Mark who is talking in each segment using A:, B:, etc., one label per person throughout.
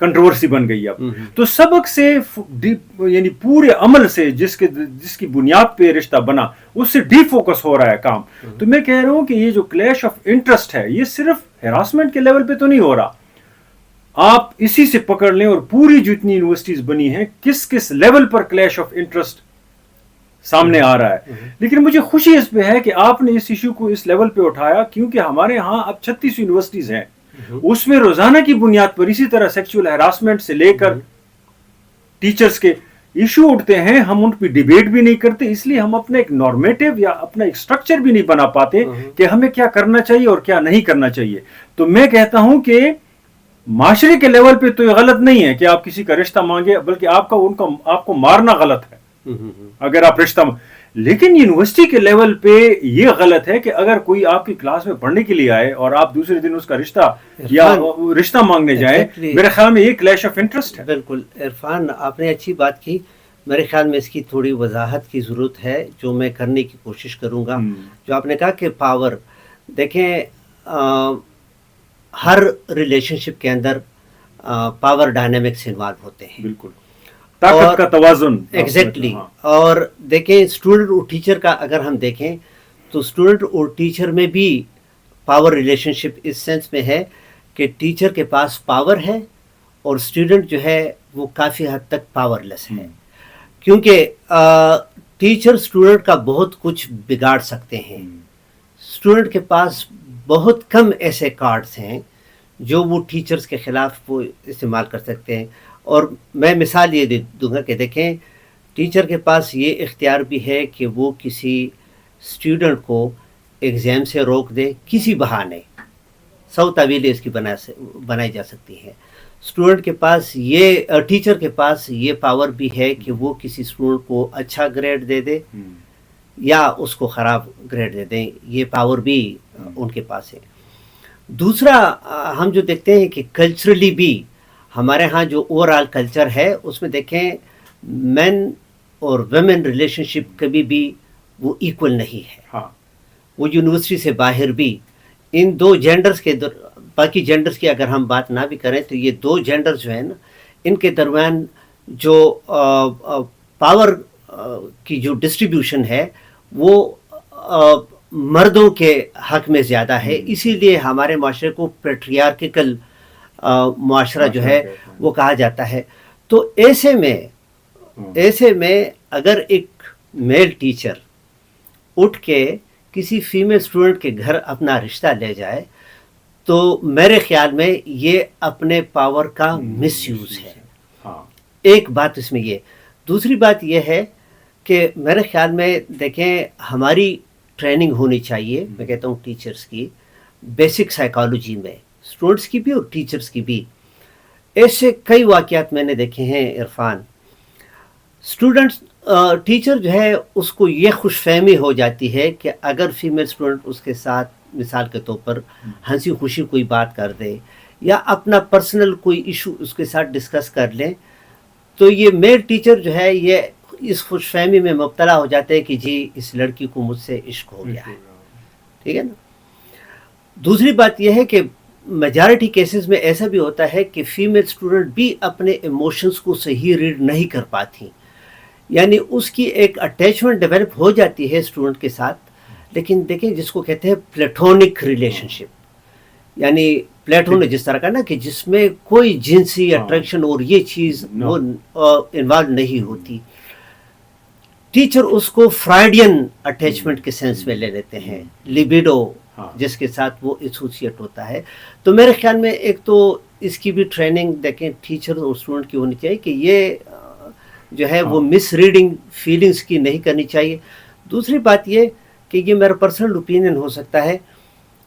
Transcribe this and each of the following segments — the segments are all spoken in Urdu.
A: کنٹروورسی بن گئی اب. تو سبق سے یعنی پورے عمل سے جس کی بنیاد پہ رشتہ بنا اس سے ڈی فوکس ہو رہا ہے کام. تو میں کہہ رہا ہوں کہ یہ جو کلیش آف انٹرسٹ ہے یہ صرف ہراسمنٹ کے لیول پہ تو نہیں ہو رہا. آپ اسی سے پکڑ لیں اور پوری جتنی یونیورسٹیز بنی ہیں کس level per clash of interest سامنے آ رہا ہے. لیکن مجھے خوشی اس پہ ہے کہ آپ نے اس ایشو کو اس لیول پہ اٹھایا, کیونکہ ہمارے ہاں اب 36 یونیورسٹیز ہیں, اس میں روزانہ کی بنیاد پر اسی طرح سیکچول ہراسمنٹ سے لے کر ٹیچرز کے ایشو اٹھتے ہیں. ہم ان پہ ڈیبیٹ بھی نہیں کرتے, اس لیے ہم اپنا ایک نارمیٹو یا اپنا ایک سٹرکچر بھی نہیں بنا پاتے کہ ہمیں کیا کرنا چاہیے اور کیا نہیں کرنا چاہیے. تو میں کہتا ہوں کہ معاشرے کے لیول پہ تو یہ غلط نہیں ہے کہ آپ کسی کا رشتہ مانگے, بلکہ آپ کو مارنا غلط ہے اگر آپ رشتہ لیکن یونیورسٹی کے لیول پہ یہ غلط ہے کہ اگر کوئی آپ کی کلاس میں پڑھنے کے لیے آئے اور آپ دوسرے دن اس کا رشتہ مانگنے جائیں, میرے خیال میں یہ کلیش آف انٹرسٹ ہے.
B: بالکل عرفان, آپ نے اچھی بات کی. میرے خیال میں اس کی تھوڑی وضاحت کی ضرورت ہے جو میں کرنے کی کوشش کروں گا. جو آپ نے کہا کہ پاور, دیکھیں ہر ریلیشن شپ کے اندر پاور ڈائنامکس انوالو ہوتے ہیں.
A: بالکل, طاقت کا توازن.
B: ایگزیکٹلی. اور دیکھیں اسٹوڈنٹ اور ٹیچر کا اگر ہم دیکھیں تو اسٹوڈنٹ اور ٹیچر میں بھی پاور ریلیشن شپ اس سینس میں ہے کہ ٹیچر کے پاس پاور ہے اور اسٹوڈنٹ جو ہے وہ کافی حد تک پاور لیس ہے, کیونکہ ٹیچر اسٹوڈنٹ کا بہت کچھ بگاڑ سکتے ہیں. اسٹوڈنٹ کے پاس بہت کم ایسے کارڈز ہیں جو وہ ٹیچرز کے خلاف وہ استعمال کر سکتے ہیں. اور میں مثال یہ دوں گا کہ دیکھیں ٹیچر کے پاس یہ اختیار بھی ہے کہ وہ کسی اسٹوڈنٹ کو ایگزام سے روک دے کسی بہانے, 100 تعویلیں اس کی بنائی جا سکتی ہیں. اسٹوڈنٹ کے پاس ٹیچر کے پاس یہ پاور بھی ہے کہ وہ کسی اسٹوڈنٹ کو اچھا گریڈ دے دے یا اس کو خراب گریڈ دے دیں, یہ پاور بھی ان کے پاس ہے. دوسرا ہم جو دیکھتے ہیں کہ کلچرلی بھی ہمارے ہاں جو اوور آل کلچر ہے اس میں دیکھیں مین اور ویمن ریلیشن شپ کبھی بھی وہ ایکول نہیں ہے. وہ یونیورسٹی سے باہر بھی ان دو جینڈرز کے باقی جینڈرز کی اگر ہم بات نہ بھی کریں تو یہ دو جینڈر جو ہیں نا ان کے درمیان جو پاور کی جو ڈسٹریبیوشن ہے وہ مردوں کے حق میں زیادہ ہے. اسی لیے ہمارے معاشرے کو پیٹریارکل معاشرہ جو ہے وہ کہا جاتا ہے. تو ایسے میں اگر ایک میل ٹیچر اٹھ کے کسی فیمیل اسٹوڈنٹ کے گھر اپنا رشتہ لے جائے تو میرے خیال میں یہ اپنے پاور کا مس یوز ہے. ایک بات اس میں یہ. دوسری بات یہ ہے کہ میرے خیال میں دیکھیں ہماری ٹریننگ ہونی چاہیے, میں کہتا ہوں ٹیچرز کی, بیسک سائیکالوجی میں, اسٹوڈنٹس کی بھی اور ٹیچرز کی بھی. ایسے کئی واقعات میں نے دیکھے ہیں عرفان. ٹیچر جو ہے اس کو یہ خوش فہمی ہو جاتی ہے کہ اگر فیمیل اسٹوڈنٹ اس کے ساتھ مثال کے طور پر ہنسی خوشی کوئی بات کر دے یا اپنا پرسنل کوئی ایشو اس کے ساتھ ڈسکس کر لیں تو یہ میل ٹیچر جو ہے یہ اس خوش فہمی میں مبتلا ہو جاتے ہیں کہ جی اس لڑکی کو مجھ سے عشق ہو گیا ہے. ٹھیک ہے نا. دوسری بات یہ ہے کہ میجارٹی کیسز میں ایسا بھی ہوتا ہے کہ فیمیل اسٹوڈنٹ بھی اپنے ایموشنز کو صحیح ریڈ نہیں کر پاتی, یعنی اس کی ایک اٹیچمنٹ ڈیولپ ہو جاتی ہے اسٹوڈنٹ کے ساتھ, لیکن دیکھیں جس کو کہتے ہیں پلیٹونک ریلیشن شپ, یعنی پلیٹون جس طرح کا نا کہ جس میں کوئی جنسی اٹریکشن اور یہ چیز وہ انوالو نہیں ہوتی. ٹیچر اس کو فرائیڈین اٹیچمنٹ کے سینس میں لے لیتے ہیں, لیبیڈو جس کے ساتھ وہ ایسوسیٹ ہوتا ہے. تو میرے خیال میں ایک تو اس کی بھی ٹریننگ دیکھیں ٹیچر اور اسٹوڈنٹ کی ہونی چاہیے کہ یہ جو ہے وہ مس ریڈنگ فیلنگس کی نہیں کرنی چاہیے. دوسری بات یہ کہ یہ میرا پرسنل اوپینین ہو سکتا ہے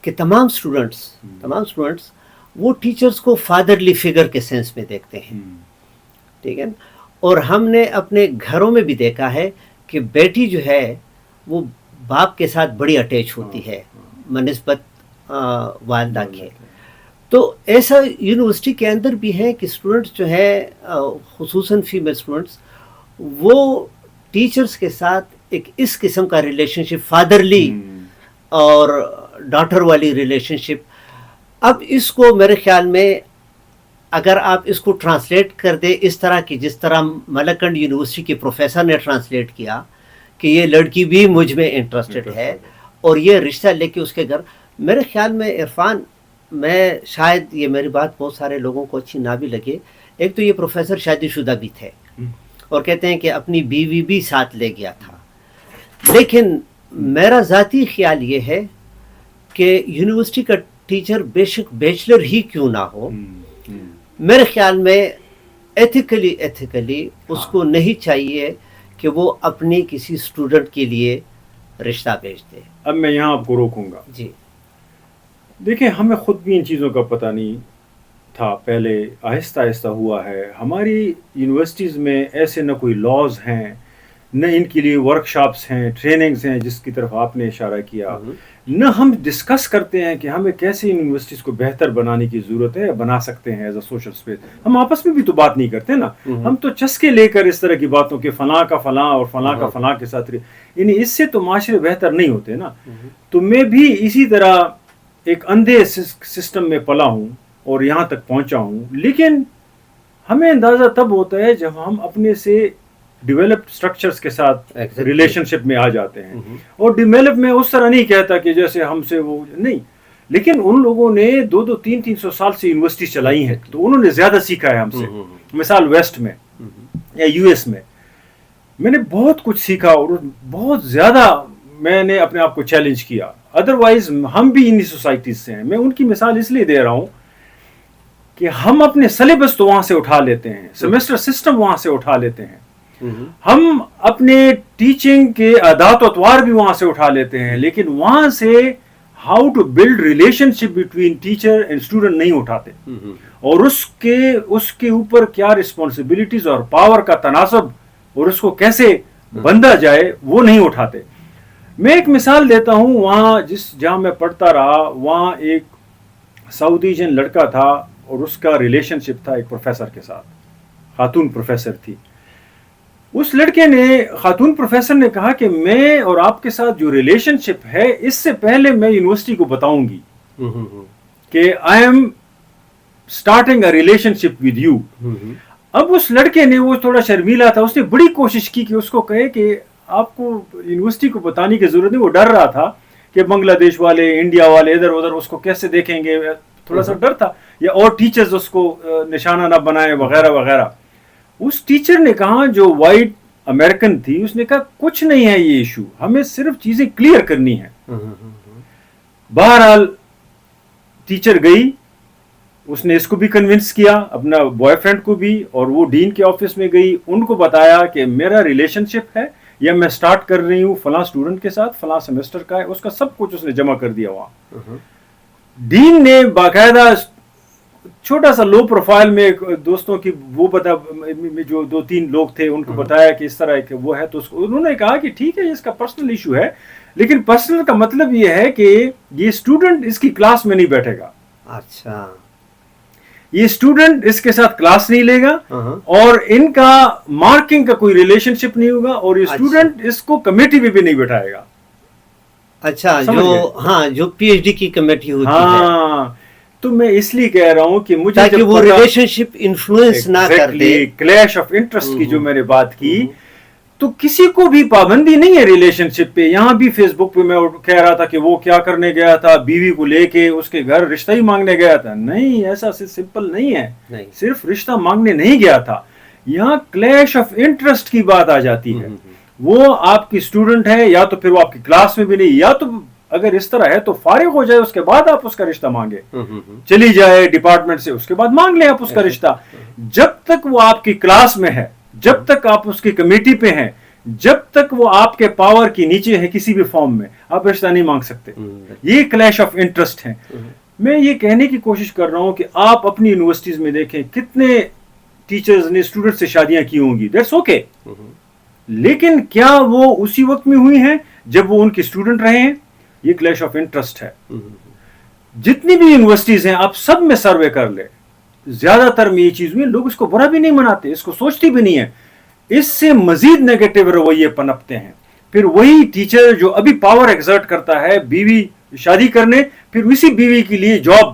B: کہ تمام اسٹوڈنٹس وہ ٹیچرز کو فادرلی فگر کے سینس میں دیکھتے ہیں. ٹھیک ہے. اور ہم نے اپنے گھروں میں بھی دیکھا ہے کہ بیٹی جو ہے وہ باپ کے ساتھ بڑی اٹیچ ہوتی ہے بنسبت والدہ کے. تو ایسا یونیورسٹی کے اندر بھی ہے کہ اسٹوڈنٹس جو ہے خصوصاً فیمیل اسٹوڈنٹس وہ ٹیچرز کے ساتھ ایک اس قسم کا ریلیشن شپ فادرلی اور ڈاٹر والی ریلیشن شپ, اب اس کو میرے خیال میں اگر آپ اس کو ٹرانسلیٹ کر دیں اس طرح کی جس طرح ملکنڈ یونیورسٹی کے پروفیسر نے ٹرانسلیٹ کیا کہ یہ لڑکی بھی مجھ میں انٹرسٹڈ ہے اور یہ رشتہ لے کے اس کے گھر. میرے خیال میں عرفان، میں شاید یہ میری بات بہت سارے لوگوں کو اچھی نہ بھی لگے، ایک تو یہ پروفیسر شادی شدہ بھی تھے اور کہتے ہیں کہ اپنی بیوی بھی ساتھ لے گیا تھا. لیکن میرا ذاتی خیال یہ ہے کہ یونیورسٹی کا ٹیچر بے شک بیچلر ہی کیوں نہ ہو، میرے خیال میں ایتھیکلی اس کو نہیں چاہیے کہ وہ اپنی کسی اسٹوڈنٹ کے لیے رشتہ بھیج دے.
A: اب میں یہاں آپ کو روکوں گا.
B: جی
A: دیکھیں، ہمیں خود بھی ان چیزوں کا پتہ نہیں تھا، پہلے آہستہ آہستہ ہوا ہے. ہماری یونیورسٹیز میں ایسے نہ کوئی لاز ہیں، نہ ان کے لیے ورک شاپس ہیں، ٹریننگز ہیں جس کی طرف آپ نے اشارہ کیا، نہ ہم ڈسکس کرتے ہیں کہ ہمیں کیسے یونیورسٹیز کو بہتر بنانے کی ضرورت ہے، بنا سکتے ہیں ایز اے سوشل اسپیس. ہم آپس میں بھی تو بات نہیں کرتے نا، ہم تو چسکے لے کر اس طرح کی باتوں کے فلاں کا فلاں اور فلاں کا فلاں کے ساتھ، یعنی اس سے تو معاشرے بہتر نہیں ہوتے نا. تو میں بھی اسی طرح ایک اندھے سسٹم میں پلا ہوں اور یہاں تک پہنچا ہوں. لیکن ہمیں اندازہ تب ہوتا ہے جب ہم اپنے سے ڈیولپڈ اسٹرکچرز کے ساتھ ریلیشن شپ میں آ جاتے ہیں. اور ڈیولپ میں اس طرح نہیں کہتا کہ جیسے ہم سے وہ نہیں، لیکن ان لوگوں نے 200-300 سال سے یونیورسٹی چلائی ہیں تو انہوں نے زیادہ سیکھا ہے ہم سے. مثال ویسٹ میں یا یو ایس میں نے بہت کچھ سیکھا اور بہت زیادہ میں نے اپنے آپ کو چیلنج کیا. ادروائز ہم بھی انہی سوسائٹیز سے ہیں. میں ان کی مثال اس لیے دے رہا ہوں کہ ہم اپنے سلیبس تو وہاں سے اٹھا لیتے ہیں، سیمسٹر سسٹم وہاں سے اٹھا لیتے ہیں، ہم اپنے ٹیچنگ کے عادات و اطوار بھی وہاں سے اٹھا لیتے ہیں، لیکن وہاں سے how to build relationship between teacher and student نہیں اٹھاتے، اور اس کے اوپر کیا رسپانسبلٹیز اور پاور کا تناسب اور اس کو کیسے بندھا جائے وہ نہیں اٹھاتے. میں ایک مثال دیتا ہوں. وہاں جہاں میں پڑھتا رہا وہاں ایک ساؤتھ ایشین لڑکا تھا اور اس کا ریلیشن شپ تھا ایک پروفیسر کے ساتھ، خاتون پروفیسر تھی. اس لڑکے نے، خاتون پروفیسر نے کہا کہ میں اور آپ کے ساتھ جو ریلیشن شپ ہے اس سے پہلے میں یونیورسٹی کو بتاؤں گی کہ I am starting a relation ship with you. اب اس لڑکے نے، وہ تھوڑا شرمیلا تھا، اس نے بڑی کوشش کی کہ اس کو کہے کہ آپ کو یونیورسٹی کو بتانے کی ضرورت نہیں. وہ ڈر رہا تھا کہ بنگلہ دیش والے، انڈیا والے ادھر ادھر اس کو کیسے دیکھیں گے، تھوڑا سا ڈر تھا، یا اور ٹیچرز اس کو نشانہ نہ بنائیں وغیرہ وغیرہ. اس ٹیچر نے کہا، جو وائٹ امریکن تھی، اس نے کہا کچھ نہیں ہے یہ ایشو، ہمیں صرف چیزیں کلیئر کرنی ہے. بہرحال ٹیچر گئی، اس نے اس کو بھی کنونس کیا، اپنا بوائے فرینڈ کو بھی، اور وہ ڈین کے آفس میں گئی، ان کو بتایا کہ میرا ریلیشن شپ ہے یا میں سٹارٹ کر رہی ہوں فلاں اسٹوڈنٹ کے ساتھ، فلاں سیمسٹر کا ہے. اس کا سب کچھ اس نے جمع کر دیا وہاں. ڈین نے باقاعدہ چھوٹا سا لو پروفائل میں دوستوں کی وہ جو 2-3 لوگ تھے ان کو بتایا کہ اس طرح کہ وہ ہے. تو انہوں نے کہا کہ ٹھیک ہے، اس کا پرسنل ایشو ہے، لیکن پرسنل کا مطلب یہ ہے کہ یہ اسٹوڈنٹ اس کی کلاس میں نہیں بیٹھے گا.
B: اچھا،
A: یہ اسٹوڈنٹ اس کے ساتھ کلاس نہیں لے گا، اور ان کا مارکنگ کا کوئی ریلیشن شپ نہیں ہوگا، اور یہ اسٹوڈنٹ اس کو کمیٹی میں بھی نہیں بٹھائے گا.
B: اچھا، جو پی ایچ ڈی کی کمیٹی ہوتی ہے.
A: ہاں، تو میں اس لیے کہہ رہا ہوں کہ مجھے
B: تاکہ وہ ریلیشن شپ انفلوئنس نہ کر دے.
A: کلیش آف انٹرسٹ کی جو میں نے بات کی، تو کسی کو بھی پابندی نہیں ہے ریلیشن شپ پہ. یہاں بھی فیس بک پہ میں کہہ رہا تھا کہ وہ کیا کرنے گیا تھا، بیوی کو لے کے اس کے گھر رشتہ ہی مانگنے گیا تھا. نہیں، ایسا سمپل نہیں ہے، صرف رشتہ مانگنے نہیں گیا تھا. یہاں کلیش آف انٹرسٹ کی بات آ جاتی ہے. وہ آپ کی اسٹوڈنٹ ہے، یا تو پھر وہ آپ کی کلاس میں بھی نہیں، یا تو اگر اس طرح ہے تو فارغ ہو جائے، اس کے بعد آپ اس کا رشتہ مانگے، چلی جائے ڈپارٹمنٹ سے، اس کے بعد مانگ لیں آپ اس کا رشتہ. جب تک وہ آپ کی کلاس میں ہے، جب تک آپ اس کی کمیٹی پہ ہیں، جب تک وہ آپ کے پاور کی نیچے ہے کسی بھی فارم میں، آپ رشتہ نہیں مانگ سکتے. یہ کلیش آف انٹرسٹ ہے. میں یہ کہنے کی کوشش کر رہا ہوں کہ آپ اپنی یونیورسٹیز میں دیکھیں کتنے ٹیچرز نے اسٹوڈنٹ سے شادیاں کی ہوں گی، دیٹس اوکے، لیکن کیا وہ اسی وقت میں ہوئی ہیں جب وہ ان کے اسٹوڈنٹ رہے ہیں؟ یہ کلیش آف انٹرسٹ ہے. جتنی بھی یونیورسٹیز ہیں آپ سب میں سروے کر لیں، زیادہ تر میں یہ چیز ہوئی. لوگ اس کو برا بھی نہیں مناتے، اس کو سوچتی بھی نہیں ہے. اس سے مزید نیگیٹو رویے پنپتے ہیں. پھر وہی ٹیچر جو ابھی پاور ایگزرٹ کرتا ہے بیوی شادی کرنے، پھر اسی بیوی کے لیے جاب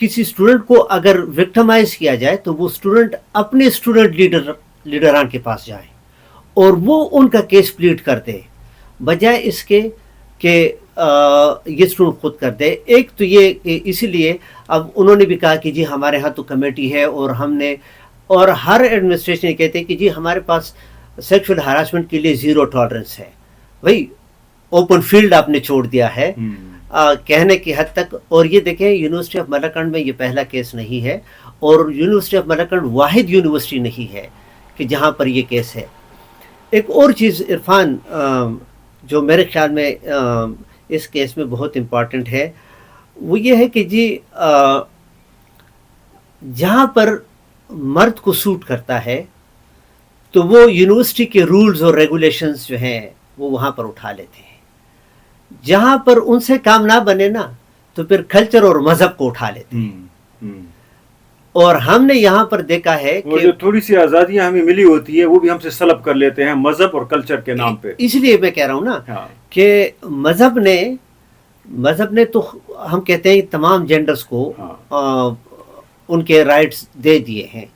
B: کسی اسٹوڈنٹ کو اگر وکٹمائز کیا جائے تو وہ اسٹوڈنٹ اپنے اسٹوڈنٹ لیڈران کے پاس جائیں اور وہ ان کا کیس پلیٹ کر دے، بجائے اس کے کہ یہ اسٹوڈنٹ خود کر دے. ایک تو یہ اسی لیے اب انہوں نے بھی کہا کہ جی ہمارے ہاں تو کمیٹی ہے اور ہم نے، اور ہر ایڈمنسٹریشن کہتے ہیں کہ جی ہمارے پاس سیکشل ہراسمنٹ کے لیے زیرو ٹالرنس ہے. بھائی اوپن فیلڈ آپ نے چھوڑ دیا ہے کہنے کی حد تک. اور یہ دیکھیں یونیورسٹی آف ملاکنڈ میں یہ پہلا کیس نہیں ہے، اور یونیورسٹی آف ملاکنڈ واحد یونیورسٹی نہیں ہے کہ جہاں پر یہ کیس ہے. ایک اور چیز عرفان جو میرے خیال میں اس کیس میں بہت امپورٹنٹ ہے وہ یہ ہے کہ جی جہاں پر مرد کو سوٹ کرتا ہے تو وہ یونیورسٹی کے رولز اور ریگولیشنز جو ہیں وہ وہاں پر اٹھا لیتے ہیں. جہاں پر ان سے کام نہ بنے نا تو پھر کلچر اور مذہب کو اٹھا لیتے ہیں. اور ہم نے یہاں پر دیکھا ہے کہ
A: جو تھوڑی سی آزادیاں ہمیں ملی ہوتی ہے وہ بھی ہم سے سلب کر لیتے ہیں مذہب اور کلچر کے نام پہ.
B: اس لیے میں کہہ رہا ہوں نا کہ مذہب نے تو ہم کہتے ہیں تمام جینڈرز کو ان کے رائٹس دے دیے ہیں،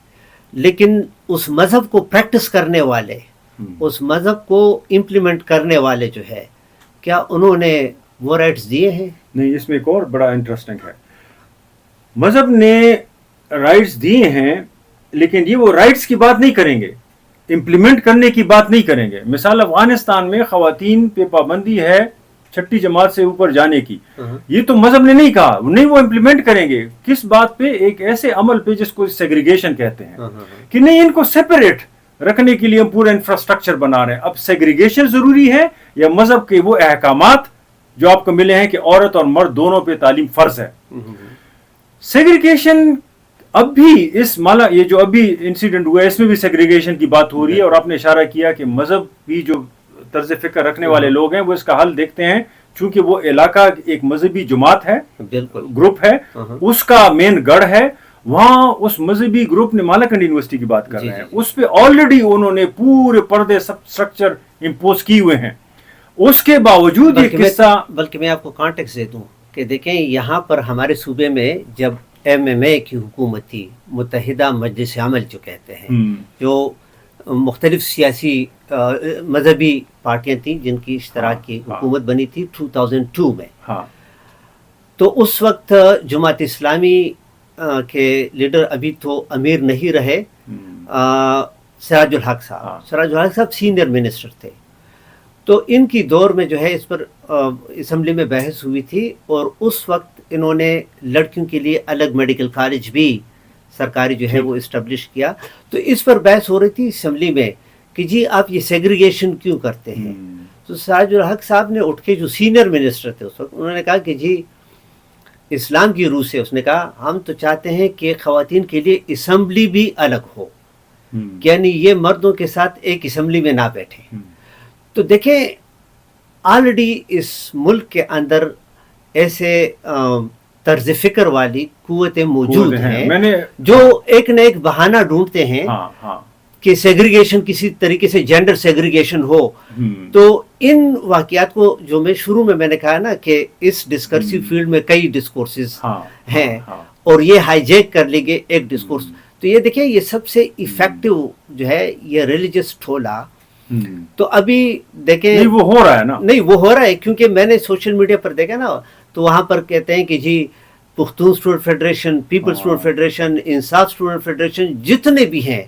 B: لیکن اس مذہب کو پریکٹس کرنے والے، اس مذہب کو امپلیمنٹ کرنے والے جو ہے کیا انہوں نے وہ رائٹس دیے ہیں؟
A: نہیں. اس میں ایک اور بڑا انٹرسٹنگ ہے، مذہب نے رائٹس دیے ہیں لیکن یہ وہ رائٹس کی بات نہیں کریں گے، امپلیمنٹ کرنے کی بات نہیں کریں گے. مثال افغانستان میں خواتین پہ پابندی ہے 6ٹھی جماعت سے اوپر جانے کی، یہ تو مذہب نے نہیں کہا، نہیں وہ امپلیمنٹ کریں گے. کس بات پہ؟ ایک ایسے عمل پہ جس کو سیگریگیشن کہتے ہیں کہ نہیں ان کو سیپریٹ رکھنے کے لیے ہم پورا انفراسٹرکچر بنا رہے ہیں. اب سیگریگیشن ضروری ہے یا مذہب کے وہ احکامات جو آپ کو ملے ہیں کہ عورت اور مرد دونوں پہ تعلیم فرض ہے؟ سیگریگیشن اب بھی اس مالا یہ جو ابھی انسیڈنٹ ہوا ہے اس میں بھی سیگریگیشن کی بات ہو رہی ہے. اور آپ نے اشارہ کیا کہ مذہب بھی جو طرز فکر رکھنے والے لوگ ہیں وہ اس کا حل دیکھتے ہیں، چونکہ وہ علاقہ ایک مذہبی جماعت ہے، گروپ ہے، اس کا مین گڑھ ہے وہاں. اس مذہبی گروپ نے مالاکنڈ یونیورسٹی کی بات کر رہے ہیں، اس پہ آلریڈی انہوں نے پورے پردے سب اسٹرکچر امپوز کیے ہوئے ہیں. اس کے باوجود یہ قصہ،
B: بلکہ میں آپ کو کانٹیکس دے دوں کہ دیکھیں یہاں پر ہمارے صوبے میں جب MMA کی حکومت تھی، متحدہ مجلس عمل جو کہتے ہیں، جو مختلف سیاسی مذہبی پارٹیاں تھیں جن کی اشتراک کی حکومت بنی تھی 2002 میں. تو اس وقت جماعت اسلامی کے لیڈر ابھی تو امیر نہیں رہے، سراج الحق صاحب. سراج الحق صاحب سینئر منسٹر تھے. تو ان کی دور میں جو ہے اس پر اسمبلی میں بحث ہوئی تھی، اور اس وقت انہوں نے لڑکیوں کے لیے الگ میڈیکل کالج بھی سرکاری جو ہے وہ اسٹیبلش کیا. تو اس پر بحث ہو رہی تھی اسمبلی میں کہ جی آپ یہ سیگریگیشن کیوں کرتے ہیں. تو سراج الحق صاحب نے اٹھ کے، جو سینئر منسٹر تھے اس وقت، انہوں نے کہا کہ جی اسلام کی روح سے اس نے کہا ہم تو چاہتے ہیں کہ خواتین کے لیے اسمبلی بھی الگ ہو، یعنی یہ مردوں کے ساتھ ایک اسمبلی میں نہ بیٹھے. تو دیکھیں آلریڈی اس ملک کے اندر ایسے طرز فکر والی قوتیں موجود ہیں جو ایک نہ ایک بہانہ ڈھونڈتے ہیں کہ سیگریگیشن کسی طریقے سے جینڈر سیگریگیشن ہو. تو ان واقعات کو جو میں نے کہا نا کہ اس ڈسکرسیو فیلڈ میں کئی ڈسکورسز ہیں اور یہ ہائی جیک کر لیں گے ایک ڈسکورس. تو یہ دیکھیں یہ سب سے ایفیکٹو جو ہے یہ ریلیجس ٹھولا. تو ابھی دیکھیں
A: نہیں وہ ہو رہا ہے نا،
B: نہیں وہ ہو رہا ہے کیونکہ میں نے سوشل میڈیا پر دیکھا نا تو وہاں پر کہتے ہیں کہ جی Pakhtun student federation, people student federation, Insaf student federation جتنے بھی ہیں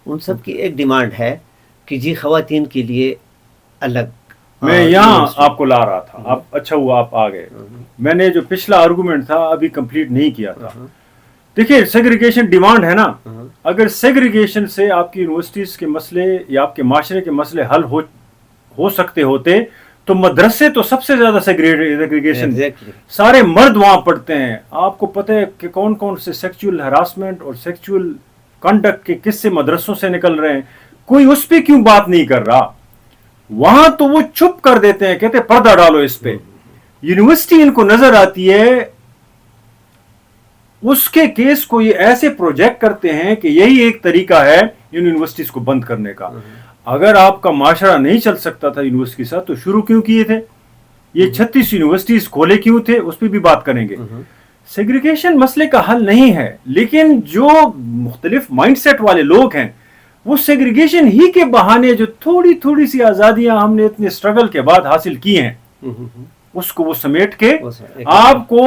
B: ان سب کی ایک ڈیمانڈ ہے کہ جی خواتین کے لیے الگ.
A: میں یہاں آپ کو لا رہا تھا، آپ اچھا ہوا آپ آ گئے. میں نے جو پچھلا آرگومنٹ تھا ابھی کمپلیٹ نہیں کیا تھا. دیکھیے سیگریگیشن ڈیمانڈ ہے نا، اگر سیگریگیشن سے آپ کی یونیورسٹیز کے مسئلے یا آپ کے معاشرے کے مسئلے حل ہو سکتے ہوتے تو مدرسے تو سب سے زیادہ سیگریگیشن، سارے مرد وہاں پڑھتے ہیں. آپ کو پتہ ہے کہ کون کون سے سیکچول ہراسمنٹ اور سیکچول کنڈکٹ کے قصے مدرسوں سے نکل رہے ہیں. کوئی اس پہ کیوں بات نہیں کر رہا؟ وہاں تو وہ چپ کر دیتے ہیں، کہتے پردہ ڈالو اس پہ. یونیورسٹی ان کو نظر آتی ہے، اس کے کیس کو یہ ایسے پروجیکٹ کرتے ہیں کہ یہی ایک طریقہ ہے یونیورسٹیز کو بند کرنے کا. اگر آپ کا معاشرہ نہیں چل سکتا تھا یونیورسٹی کے ساتھ تو شروع کیوں کیے تھے؟ یہ 36 یونیورسٹیز کھولے کیوں تھے؟ اس پہ بھی بات کریں گے. سیگریگیشن مسئلے کا حل نہیں ہے، لیکن جو مختلف مائنڈ سیٹ والے لوگ ہیں وہ سیگریگیشن ہی کے بہانے جو تھوڑی تھوڑی سی آزادیاں ہم نے اتنے اسٹرگل کے بعد حاصل کی ہیں اس کو وہ سمیٹ کے آپ کو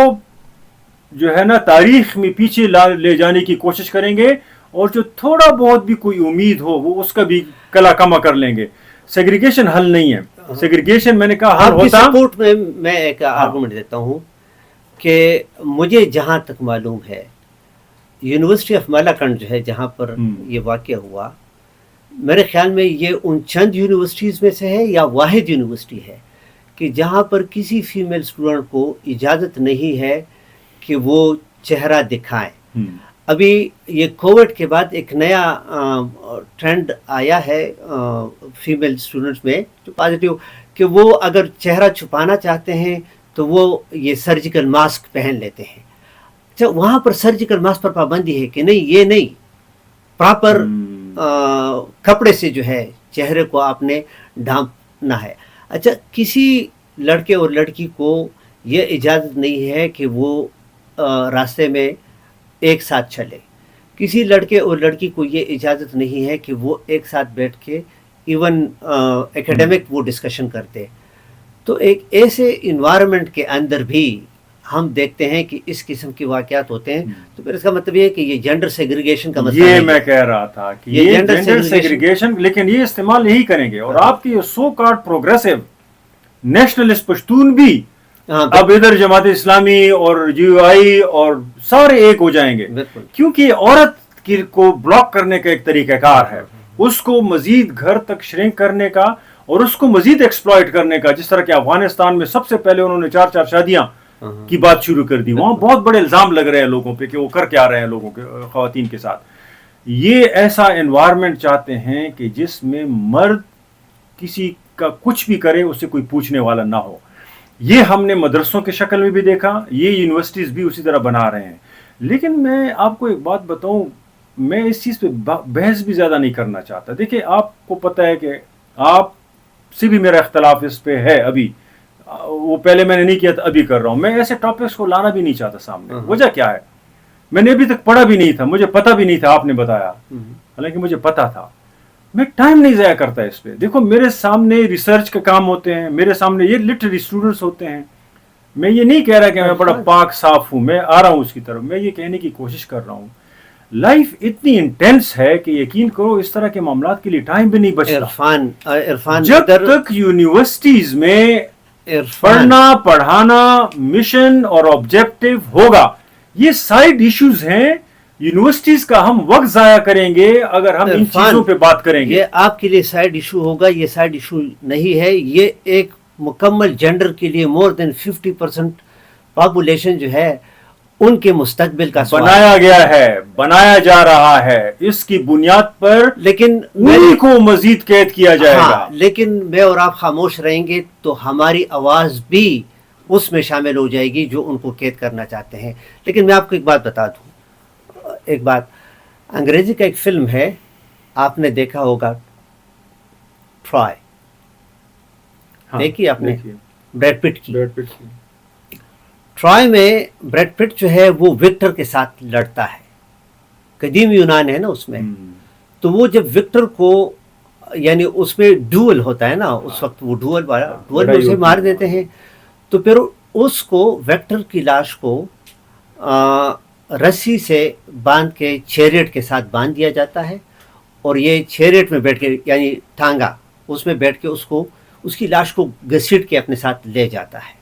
A: جو ہے نا تاریخ میں پیچھے لے جانے کی کوشش کریں گے، اور جو تھوڑا بہت بھی کوئی امید ہو وہ اس کا بھی کلا کما کر لیں گے. سیگریگیشن حل نہیں ہے. سیگریگیشن میں نے کہا حل ہوتا.
B: سپورٹ میں ایک آرگومنٹ دیتا ہوں کہ مجھے جہاں تک معلوم ہے یونیورسٹی آف مالاکنڈ جو ہے جہاں پر یہ واقعہ ہوا، میرے خیال میں یہ ان چند یونیورسٹیز میں سے ہے یا واحد یونیورسٹی ہے کہ جہاں پر کسی فیمیل اسٹوڈنٹ کو اجازت نہیں ہے کہ وہ چہرہ دکھائیں. ابھی یہ کووڈ کے بعد ایک نیا ٹرینڈ آیا ہے فیمیل اسٹوڈنٹس میں جو پازیٹیو، کہ وہ اگر چہرہ چھپانا چاہتے ہیں تو وہ یہ سرجیکل ماسک پہن لیتے ہیں. اچھا، وہاں پر سرجیکل ماسک پر پابندی ہے کہ نہیں، یہ نہیں، پراپر کپڑے سے جو ہے چہرے کو آپ نے ڈھانپنا ہے. اچھا، کسی لڑکے اور لڑکی کو یہ اجازت نہیں ہے کہ وہ راستے میں ایک ساتھ چلے. کسی لڑکے اور لڑکی کو یہ اجازت نہیں ہے کہ وہ ایک ساتھ بیٹھ کے ایون ایکیڈمک وہ ڈسکشن کرتے. تو ایک ایسے انوائرمنٹ کے اندر بھی ہم دیکھتے ہیں کہ اس قسم کے واقعات ہوتے ہیں. تو پھر اس کا مطلب یہ ہے کہ یہ جینڈر سیگریگیشن کا مسئلہ
A: یہ میں کہہ رہا تھا کہ یہ جینڈر سیگریگیشن، لیکن یہ استعمال نہیں کریں گے. اور آپ کی سو کارڈ پروگریسو نیشنلسٹ پشتون بھی اب ادھر جماعت اسلامی اور GUI اور سارے ایک ہو جائیں گے، کیونکہ عورت کو بلاک کرنے کا ایک طریقہ کار ہے، اس کو مزید گھر تک شرنک کرنے کا اور اس کو مزید ایکسپلائٹ کرنے کا. جس طرح کہ افغانستان میں سب سے پہلے انہوں نے 4 شادیاں کی بات شروع کر دی. وہاں بہت بڑے الزام لگ رہے ہیں لوگوں پہ کہ وہ کر کے آ رہے ہیں لوگوں کے خواتین کے ساتھ. یہ ایسا انوائرمنٹ چاہتے ہیں کہ جس میں مرد کسی کا کچھ بھی کرے اسے کوئی پوچھنے والا نہ ہو. یہ ہم نے مدرسوں کے شکل میں بھی دیکھا، یہ یونیورسٹیز بھی اسی طرح بنا رہے ہیں. لیکن میں آپ کو ایک بات بتاؤں، میں اس چیز پہ بحث بھی زیادہ نہیں کرنا چاہتا. دیکھیں، آپ کو پتہ ہے کہ آپ سے بھی میرا اختلاف اس پہ ہے ابھی، وہ پہلے میں نے نہیں کیا تھا، ابھی کر رہا ہوں. میں ایسے ٹاپکس کو لانا بھی نہیں چاہتا سامنے. وجہ کیا ہے؟ میں نے ابھی تک پڑھا بھی نہیں تھا، مجھے پتہ بھی نہیں تھا، آپ نے بتایا، حالانکہ مجھے پتہ تھا. میں ٹائم نہیں ضائع کرتا اس پہ. دیکھو، میرے سامنے ریسرچ کے کام ہوتے ہیں، میرے سامنے یہ لٹریری اسٹوڈنٹس ہوتے ہیں. میں یہ نہیں کہہ رہا کہ میں بڑا پاک صاف ہوں، میں آ رہا ہوں اس کی طرف. میں یہ کہنے کی کوشش کر رہا ہوں لائف اتنی انٹینس ہے کہ یقین کرو اس طرح کے معاملات کے لیے ٹائم بھی نہیں بچتا.
B: عرفان
A: جب تک یونیورسٹیز میں پڑھنا پڑھانا مشن اور آبجیکٹو ہوگا، یہ سائیڈ ایشوز ہیں. یونیورسٹیز کا ہم وقت ضائع کریں گے اگر ہم ان چیزوں پہ بات کریں گے.
B: یہ آپ کے لیے سائیڈ ایشو ہوگا، یہ سائیڈ ایشو نہیں ہے. یہ ایک مکمل جینڈر کے لیے مور دین 50% پاپولیشن جو ہے ان کے مستقبل کا
A: بنایا گیا ہے، بنایا جا رہا ہے. اس کی بنیاد پر
B: لیکن
A: انہی کو مزید قید کیا جائے گا.
B: لیکن میں اور آپ خاموش رہیں گے تو ہماری آواز بھی اس میں شامل ہو جائے گی جو ان کو قید کرنا چاہتے ہیں. لیکن میں آپ کو ایک بات بتا دوں، ایک بات، انگریزی کا ایک فلم ہے، آپ نے دیکھا ہوگا، ٹرائے. دیکھی آپ نے؟ بریڈ پٹ کی. ٹرائے میں بریڈ پٹ جو ہے وہ وکٹر کے ساتھ لڑتا ہے. قدیم یونان ہے نا اس میں. تو وہ جب وکٹر کو، یعنی اس میں ڈوئل ہوتا ہے نا، اس وقت وہ ڈوئل میں اسے مار دیتے ہیں. تو پھر اس کو وکٹر کی لاش کو رسی سے باندھ کے چیریٹ کے ساتھ باندھ دیا جاتا ہے، اور یہ چیریٹ میں بیٹھ کے، یعنی ٹانگا، اس میں بیٹھ کے اس کی لاش کو گھسیٹ کے اپنے ساتھ لے جاتا ہے.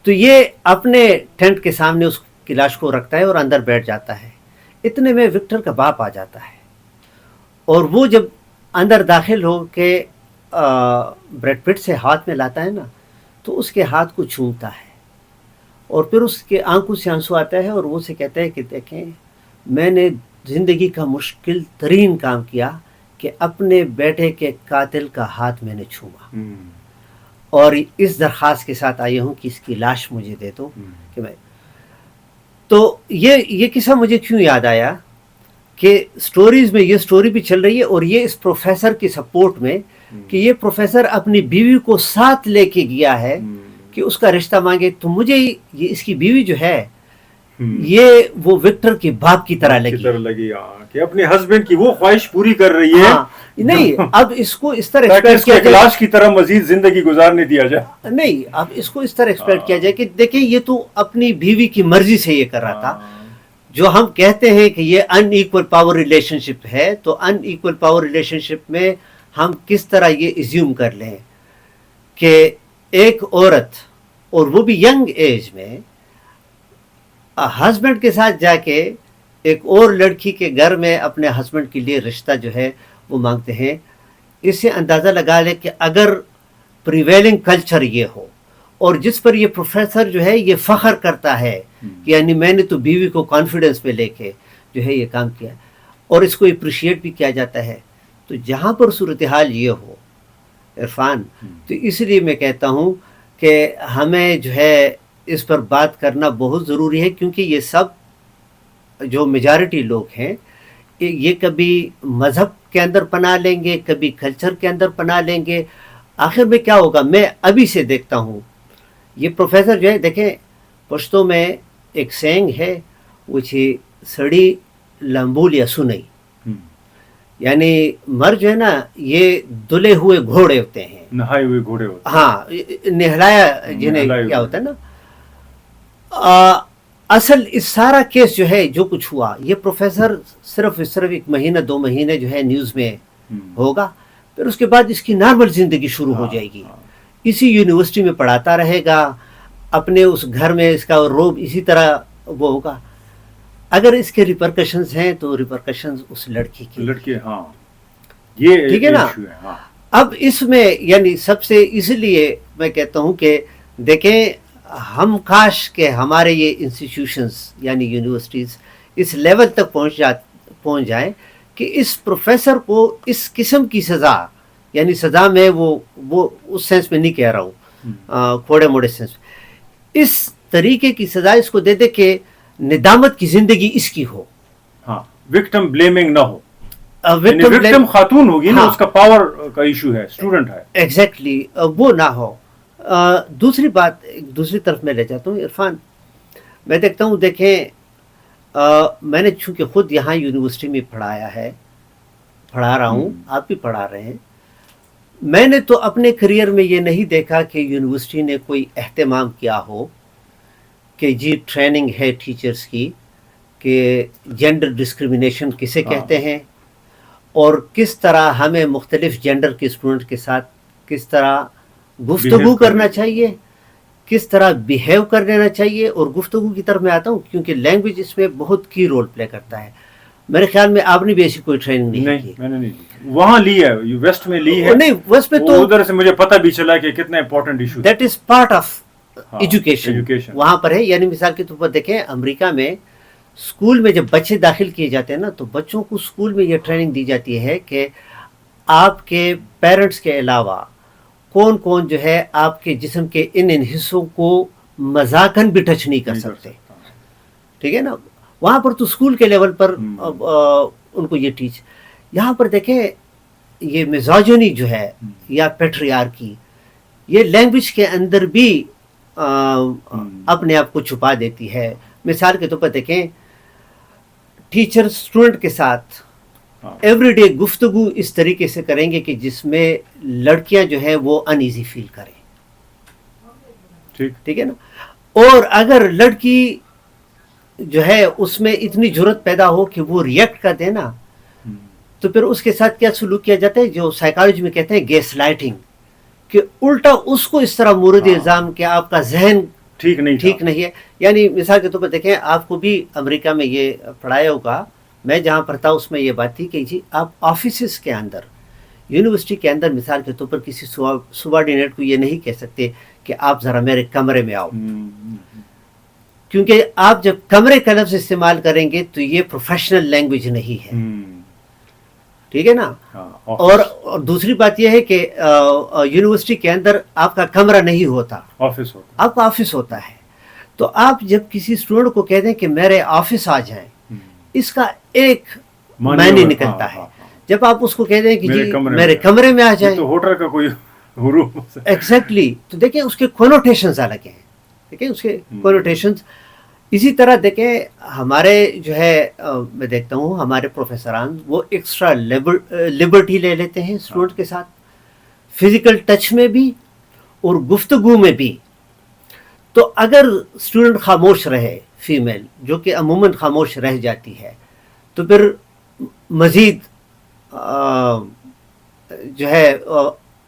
B: تو یہ اپنے ٹینٹ کے سامنے اس کی لاش کو رکھتا ہے اور اندر بیٹھ جاتا ہے. اتنے میں وکٹر کا باپ آ جاتا ہے، اور وہ جب اندر داخل ہو کے بریڈ پٹ سے ہاتھ میں لاتا ہے نا، تو اس کے ہاتھ کو چومتا ہے، اور پھر اس کے آنکھوں سے آنسو آتا ہے، اور وہ سے کہتا ہے کہ دیکھیں، میں نے زندگی کا مشکل ترین کام کیا کہ اپنے بیٹے کے قاتل کا ہاتھ میں نے چھوما، اور اس درخواست کے ساتھ آئی ہوں کہ اس کی لاش مجھے دے دو. کہ میں تو یہ قصہ مجھے کیوں یاد آیا کہ سٹوریز میں یہ سٹوری بھی چل رہی ہے، اور یہ اس پروفیسر کی سپورٹ میں، کہ یہ پروفیسر اپنی بیوی کو ساتھ لے کے گیا ہے کہ اس کا رشتہ مانگے، تو مجھے یہ اس کی بیوی جو ہے یہ وہ وکٹر کے باپ کی طرح لگی
A: کہ اپنے ہسبینڈ کی وہ خواہش پوری کر رہی ہے.
B: نہیں، اب اس کو اس طرح
A: ایکسپیکٹ کیا جائے کی طرح مزید زندگی گزارنے دیا جائے.
B: نہیں، اب اس کو اس طرح ایکسپیکٹ کیا جائے کہ دیکھیں یہ تو اپنی بیوی کی مرضی سے یہ کر رہا تھا. جو ہم کہتے ہیں کہ یہ ان ایکول پاور ریلیشن شپ ہے، تو ان ایکول پاور ریلیشن شپ میں ہم کس طرح یہ ایزیوم کر لیں کہ ایک عورت، اور وہ بھی ینگ ایج میں، ہسبینڈ کے ساتھ جا کے ایک اور لڑکی کے گھر میں اپنے ہسبینڈ کے لیے رشتہ جو ہے وہ مانگتے ہیں. اس سے اندازہ لگا لے کہ اگر پریویلنگ کلچر یہ ہو، اور جس پر یہ پروفیسر جو ہے یہ فخر کرتا ہے کہ یعنی میں نے تو بیوی کو کانفیڈنس میں لے کے جو ہے یہ کام کیا، اور اس کو اپریشیٹ بھی کیا جاتا ہے، تو جہاں پر صورتحال یہ ہو عرفان، تو اس لیے میں کہتا ہوں کہ ہمیں جو ہے اس پر بات کرنا بہت ضروری ہے، کیونکہ یہ سب جو میجارٹی لوگ ہیں یہ کبھی مذہب کے اندر پناہ لیں گے، کبھی کلچر کے اندر پناہ لیں گے. آخر میں کیا ہوگا؟ میں ابھی سے دیکھتا ہوں یہ پروفیسر جو ہے، دیکھیں پشتو میں ایک سینگ ہے وہ سڑی لمبول یا سنئی، یعنی مرد جو ہے نا یہ دلے ہوئے گھوڑے ہوتے ہیں،
A: نہائے ہوئے گھوڑے ہوتے ہیں.
B: ہاں، نہلایا جنہیں کیا ہوتا ہے نا. اصل اس سارا کیس جو ہے جو کچھ ہوا، یہ پروفیسر صرف ایک مہینہ 2 مہینے جو ہے نیوز میں ہوگا، پھر اس کے بعد اس کی نارمل زندگی شروع ہو جائے گی. اسی یونیورسٹی میں پڑھاتا رہے گا، اپنے اس گھر میں اس کا روب اسی طرح وہ ہوگا. اگر اس کے ریپرکشنز ہیں تو ریپرکشنز اس لڑکی کی،
A: ہاں یہ
B: ٹھیک ہے نا. اب اس میں یعنی سب سے اس لیے میں کہتا ہوں کہ دیکھیں ہم کاش کہ ہمارے یہ انسٹیٹیوشنز یعنی یونیورسٹیز اس لیول تک پہنچ جائیں کہ اس پروفیسر کو اس قسم کی سزا، یعنی سزا میں وہ اس سینس میں نہیں کہہ رہا ہوں، تھوڑے موڑے سینس میں، اس طریقے کی سزا اس کو دے دے کہ ندامت کی زندگی اس کی ہو.
A: ہاں، وکٹم بلیمنگ نہ ہو. وکٹم خاتون ہوگی نا، اس کا پاور کا ایشو ہے، اسٹوڈنٹ ہے.
B: ایگزیکٹلی، وہ نہ ہو. دوسری بات دوسری طرف میں لے جاتا ہوں عرفان. میں دیکھتا ہوں، دیکھیں میں نے چونکہ خود یہاں یونیورسٹی میں پڑھا رہا ہوں، آپ بھی پڑھا رہے ہیں. میں نے تو اپنے کریئر میں یہ نہیں دیکھا کہ یونیورسٹی نے کوئی اہتمام کیا ہو کہ جی ٹریننگ ہے ٹیچرز کی کہ جینڈر ڈسکریمنیشن کسے کہتے ہیں، اور کس طرح ہمیں مختلف جینڈر کے اسٹوڈنٹ کے ساتھ کس طرح گفتگو کرنا چاہیے، کس طرح بیہیو کر لینا چاہیے. اور گفتگو کی طرف میں آتا ہوں کیونکہ لینگویج اس میں بہت کی رول پلے کرتا ہے. میرے خیال میں آپ نے بھی ایسی کوئی ٹریننگ نہیں کی.
A: میں نے نہیں لی، وہاں لی ہے، ویسٹ میں لی ہے.
B: نہیں، ویسٹ میں تو
A: ادھر سے مجھے پتہ بھی چلا کہ کتنا امپورٹنٹ ایشو ہے.
B: That is part of education وہاں پر ہے. یعنی مثال کے طور پر دیکھیں امریکہ میں اسکول میں جب بچے داخل کیے جاتے ہیں نا، تو بچوں کو اسکول میں یہ ٹریننگ دی جاتی ہے کہ آپ کے پیرنٹس کے علاوہ کون کون جو ہے آپ کے جسم کے ان حصوں کو مذاقاً بھی ٹچ نہیں کر سکتے. ٹھیک ہے نا. وہاں پر تو اسکول کے لیول پر ان کو یہ ٹیچ. یہاں پر دیکھیں یہ مزاجنی جو ہے یا پیٹریارکی یہ لینگویج کے اندر بھی اپنے آپ کو چھپا دیتی ہے. مثال کے طور پر دیکھیں ٹیچر اسٹوڈنٹ کے ساتھ ایوری ڈے گفتگو اس طریقے سے کریں گے کہ جس میں لڑکیاں جو ہے وہ ان ایزی فیل کریں. ٹھیک ہے نا. اور اگر لڑکی جو ہے اس میں اتنی جرت پیدا ہو کہ وہ ریئیکٹ کر دے نا، تو پھر اس کے ساتھ کیا سلوک کیا جاتا ہے جو سائیکالوجی میں کہتے ہیں گیس لائٹنگ، کہ الٹا اس کو اس طرح مورد الزام کہ آپ کا ذہن ٹھیک نہیں ہے. یعنی مثال کے طور پر دیکھیں آپ کو بھی امریکہ میں یہ پڑھایا ہوگا، میں جہاں پر تھا اس میں یہ بات تھی کہ جی آپ آفیسز کے اندر یونیورسٹی کے اندر مثال کے طور پر کسی سبارڈینیٹ کو یہ نہیں کہہ سکتے کہ آپ ذرا میرے کمرے میں آؤ، کیونکہ آپ جب کمرے کا لفظ استعمال کریں گے تو یہ پروفیشنل لینگویج نہیں ہے. ٹھیک ہے نا. اور دوسری بات یہ ہے کہ یونیورسٹی کے اندر آپ کا کمرہ نہیں ہوتا، آپ کا آفس ہوتا ہے. تو آپ جب کسی اسٹوڈنٹ کو کہہ دیں کہ میرے آفس آ جائیں، اس کا ایک معنی نکلتا ہے. جب آپ اس کو کہہ دیں کہ جی میرے کمرے میں آ جائیں،
A: تو ہوٹل کا کوئی حروف
B: ایگزیکٹلی. تو دیکھیں اس کے کنوٹیشنز الگ ہیں, دیکھیں اس کے کنوٹیشنز. اسی طرح دیکھیں ہمارے جو ہے میں دیکھتا ہوں ہمارے پروفیسران وہ ایکسٹرا لبرٹی لے لیتے ہیں اسٹوڈنٹ کے ساتھ, فزیکل ٹچ میں بھی اور گفتگو میں بھی. تو اگر اسٹوڈنٹ خاموش رہے, فیمیل جو کہ عموماً خاموش رہ جاتی ہے, تو پھر مزید جو ہے